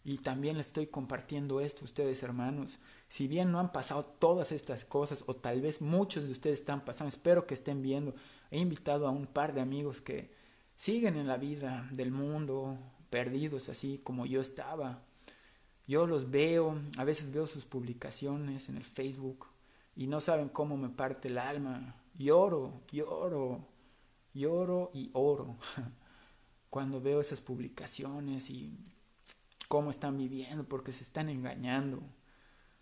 Y también les estoy compartiendo esto a ustedes, hermanos. Si bien no han pasado todas estas cosas, o tal vez muchos de ustedes están pasando, espero que estén viendo. He invitado a un par de amigos que siguen en la vida del mundo, perdidos así como yo estaba. Yo los veo, a veces veo sus publicaciones en el Facebook y no saben cómo me parte el alma. Lloro y oro cuando veo esas publicaciones y cómo están viviendo, porque se están engañando,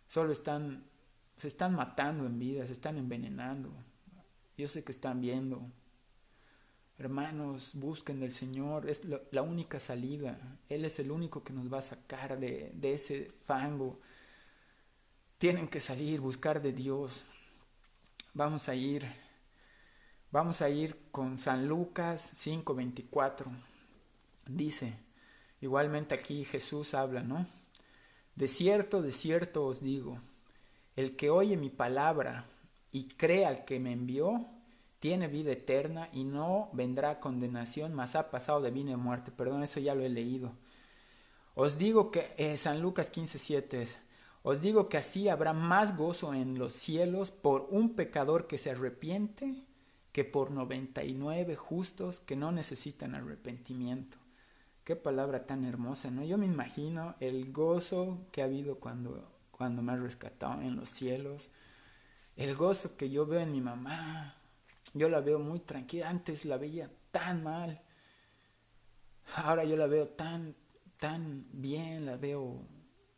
se están matando en vida, se están envenenando. Yo sé que están viendo. Hermanos, busquen del Señor, es la única salida. Él es el único que nos va a sacar de ese fango. Tienen que salir, buscar de Dios. Vamos a ir con San Lucas 5:24. Dice, igualmente aquí Jesús habla, ¿no? De cierto os digo, el que oye mi palabra y cree al que me envió, tiene vida eterna y no vendrá a condenación, mas ha pasado de vida y muerte. Perdón, eso ya lo he leído. Os digo que, San Lucas 15:7 es, os digo que así habrá más gozo en los cielos por un pecador que se arrepiente que por 99 justos que no necesitan arrepentimiento. Qué palabra tan hermosa, ¿no? Yo me imagino el gozo que ha habido cuando me ha rescatado en los cielos, el gozo que yo veo en mi mamá. Yo la veo muy tranquila, antes la veía tan mal, ahora yo la veo tan bien, la veo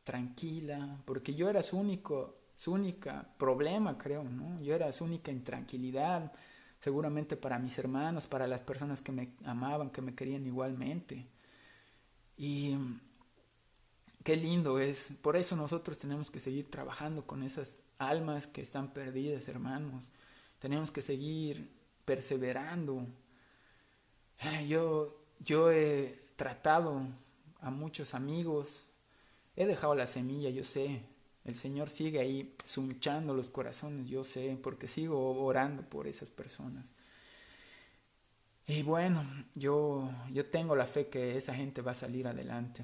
tranquila, porque yo era su única problema, creo, ¿no? Yo era su única intranquilidad, seguramente para mis hermanos, para las personas que me amaban, que me querían igualmente. Y qué lindo es, por eso nosotros tenemos que seguir trabajando con esas almas que están perdidas, hermanos. Tenemos que seguir perseverando. Yo he tratado a muchos amigos, he dejado la semilla, yo sé. El Señor sigue ahí sunchando los corazones, yo sé, porque sigo orando por esas personas. Y bueno, yo tengo la fe que esa gente va a salir adelante.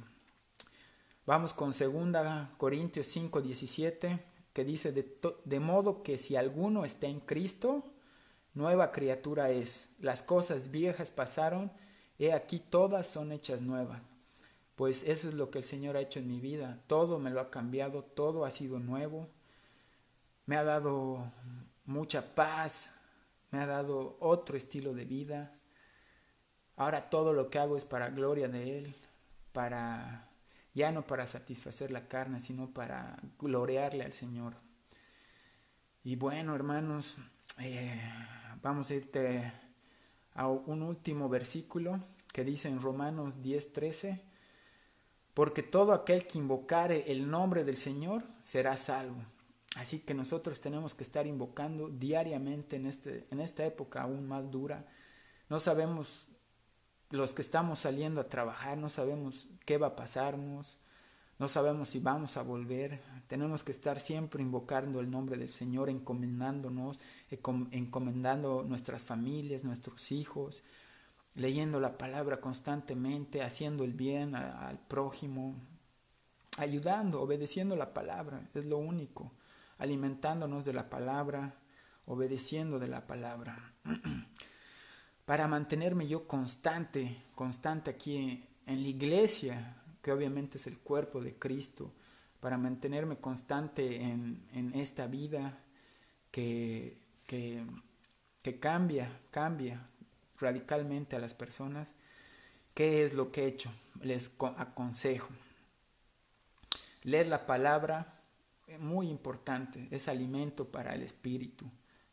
Vamos con 2 Corintios 5:17, que dice, de modo que si alguno está en Cristo, nueva criatura es. Las cosas viejas pasaron, he aquí todas son hechas nuevas. Pues eso es lo que el Señor ha hecho en mi vida. Todo me lo ha cambiado, todo ha sido nuevo. Me ha dado mucha paz, me ha dado otro estilo de vida. Ahora todo lo que hago es para gloria de Él, ya no para satisfacer la carne, sino para gloriarle al Señor. Y bueno, hermanos, vamos a irte a un último versículo que dice en Romanos 10:13, porque todo aquel que invocare el nombre del Señor será salvo. Así que nosotros tenemos que estar invocando diariamente en esta época aún más dura. No sabemos, los que estamos saliendo a trabajar, no sabemos qué va a pasarnos, no sabemos si vamos a volver. Tenemos que estar siempre invocando el nombre del Señor, encomendándonos, encomendando nuestras familias, nuestros hijos, leyendo la palabra constantemente, haciendo el bien al prójimo, ayudando, obedeciendo la palabra, es lo único, alimentándonos de la palabra, obedeciendo de la palabra. Para mantenerme yo constante aquí en la iglesia, que obviamente es el cuerpo de Cristo, para mantenerme constante en esta vida que, que, que cambia radicalmente a las personas. ¿Qué es lo que he hecho? Les aconsejo. Leer la palabra, muy importante, es alimento para el espíritu.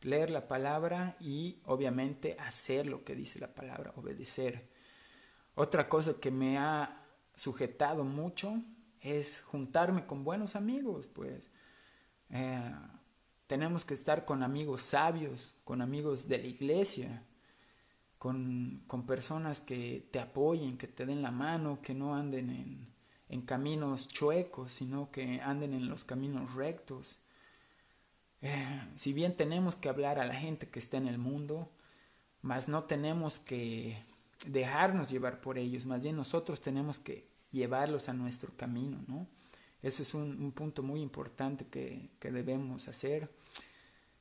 Leer la palabra y obviamente hacer lo que dice la palabra, obedecer. Otra cosa que me ha sujetado mucho es juntarme con buenos amigos, pues. Tenemos que estar con amigos sabios, con amigos de la iglesia, con personas que te apoyen, que te den la mano, que no anden en caminos chuecos, sino que anden en los caminos rectos. Si bien tenemos que hablar a la gente que está en el mundo, mas no tenemos que dejarnos llevar por ellos, más bien nosotros tenemos que llevarlos a nuestro camino, ¿no? Eso es un punto muy importante que debemos hacer.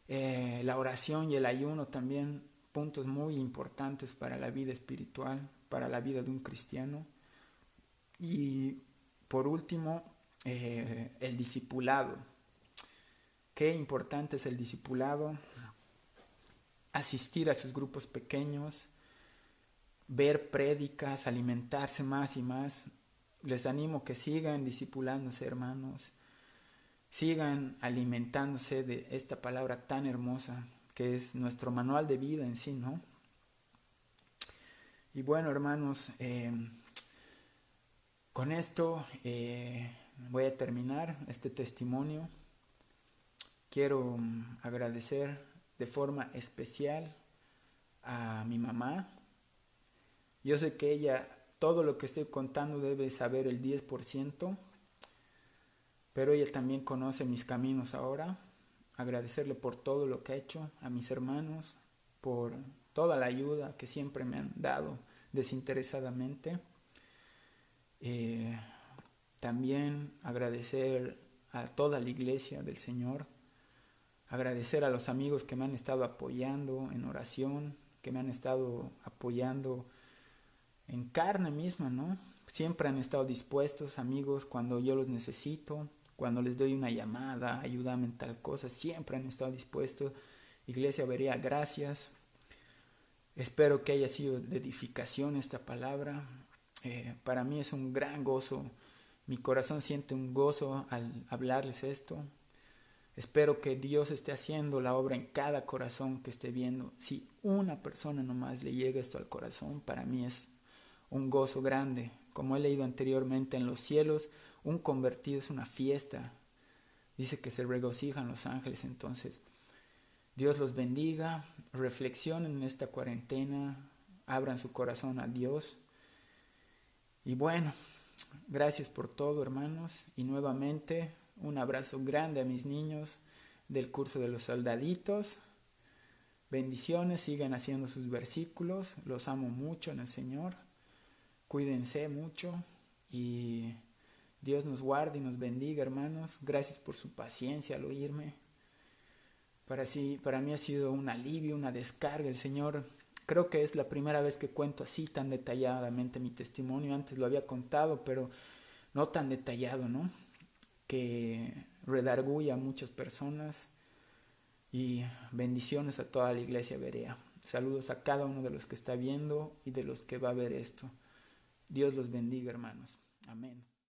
La oración y el ayuno también, puntos muy importantes para la vida espiritual, para la vida de un cristiano. Y por último, el discipulado. Qué importante es el discipulado, asistir a sus grupos pequeños, ver prédicas, alimentarse más y más. Les animo que sigan discipulándose, hermanos, sigan alimentándose de esta palabra tan hermosa que es nuestro manual de vida en sí, ¿no? Y bueno, hermanos, con esto voy a terminar este testimonio. Quiero agradecer de forma especial a mi mamá. Yo sé que ella, todo lo que estoy contando debe saber el 10%, pero ella también conoce mis caminos ahora. Agradecerle por todo lo que ha hecho, a mis hermanos, por toda la ayuda que siempre me han dado desinteresadamente. También agradecer a toda la iglesia del Señor, agradecer a los amigos que me han estado apoyando en oración, que me han estado apoyando en carne misma, ¿no? Siempre han estado dispuestos, amigos, cuando yo los necesito, cuando les doy una llamada, ayúdame en tal cosa, siempre han estado dispuestos. Iglesia Berea, gracias. Espero que haya sido de edificación esta palabra. Para mí es un gran gozo. Mi corazón siente un gozo al hablarles esto. Espero que Dios esté haciendo la obra en cada corazón que esté viendo. Si una persona nomás le llega esto al corazón, para mí es un gozo grande. Como he leído anteriormente, en los cielos un convertido es una fiesta. Dice que se regocijan los ángeles. Entonces, Dios los bendiga. Reflexionen en esta cuarentena. Abran su corazón a Dios. Y bueno, gracias por todo, hermanos. Y nuevamente un abrazo grande a mis niños del curso de los soldaditos. Bendiciones, sigan haciendo sus versículos. Los amo mucho en el Señor. Cuídense mucho y Dios nos guarde y nos bendiga, hermanos. Gracias por su paciencia al oírme. Para mí ha sido un alivio, una descarga. El Señor, creo que es la primera vez que cuento así tan detalladamente mi testimonio. Antes lo había contado, pero no tan detallado, ¿no? Que redarguye a muchas personas. Y bendiciones a toda la iglesia Berea. Saludos a cada uno de los que está viendo y de los que va a ver esto. Dios los bendiga, hermanos. Amén.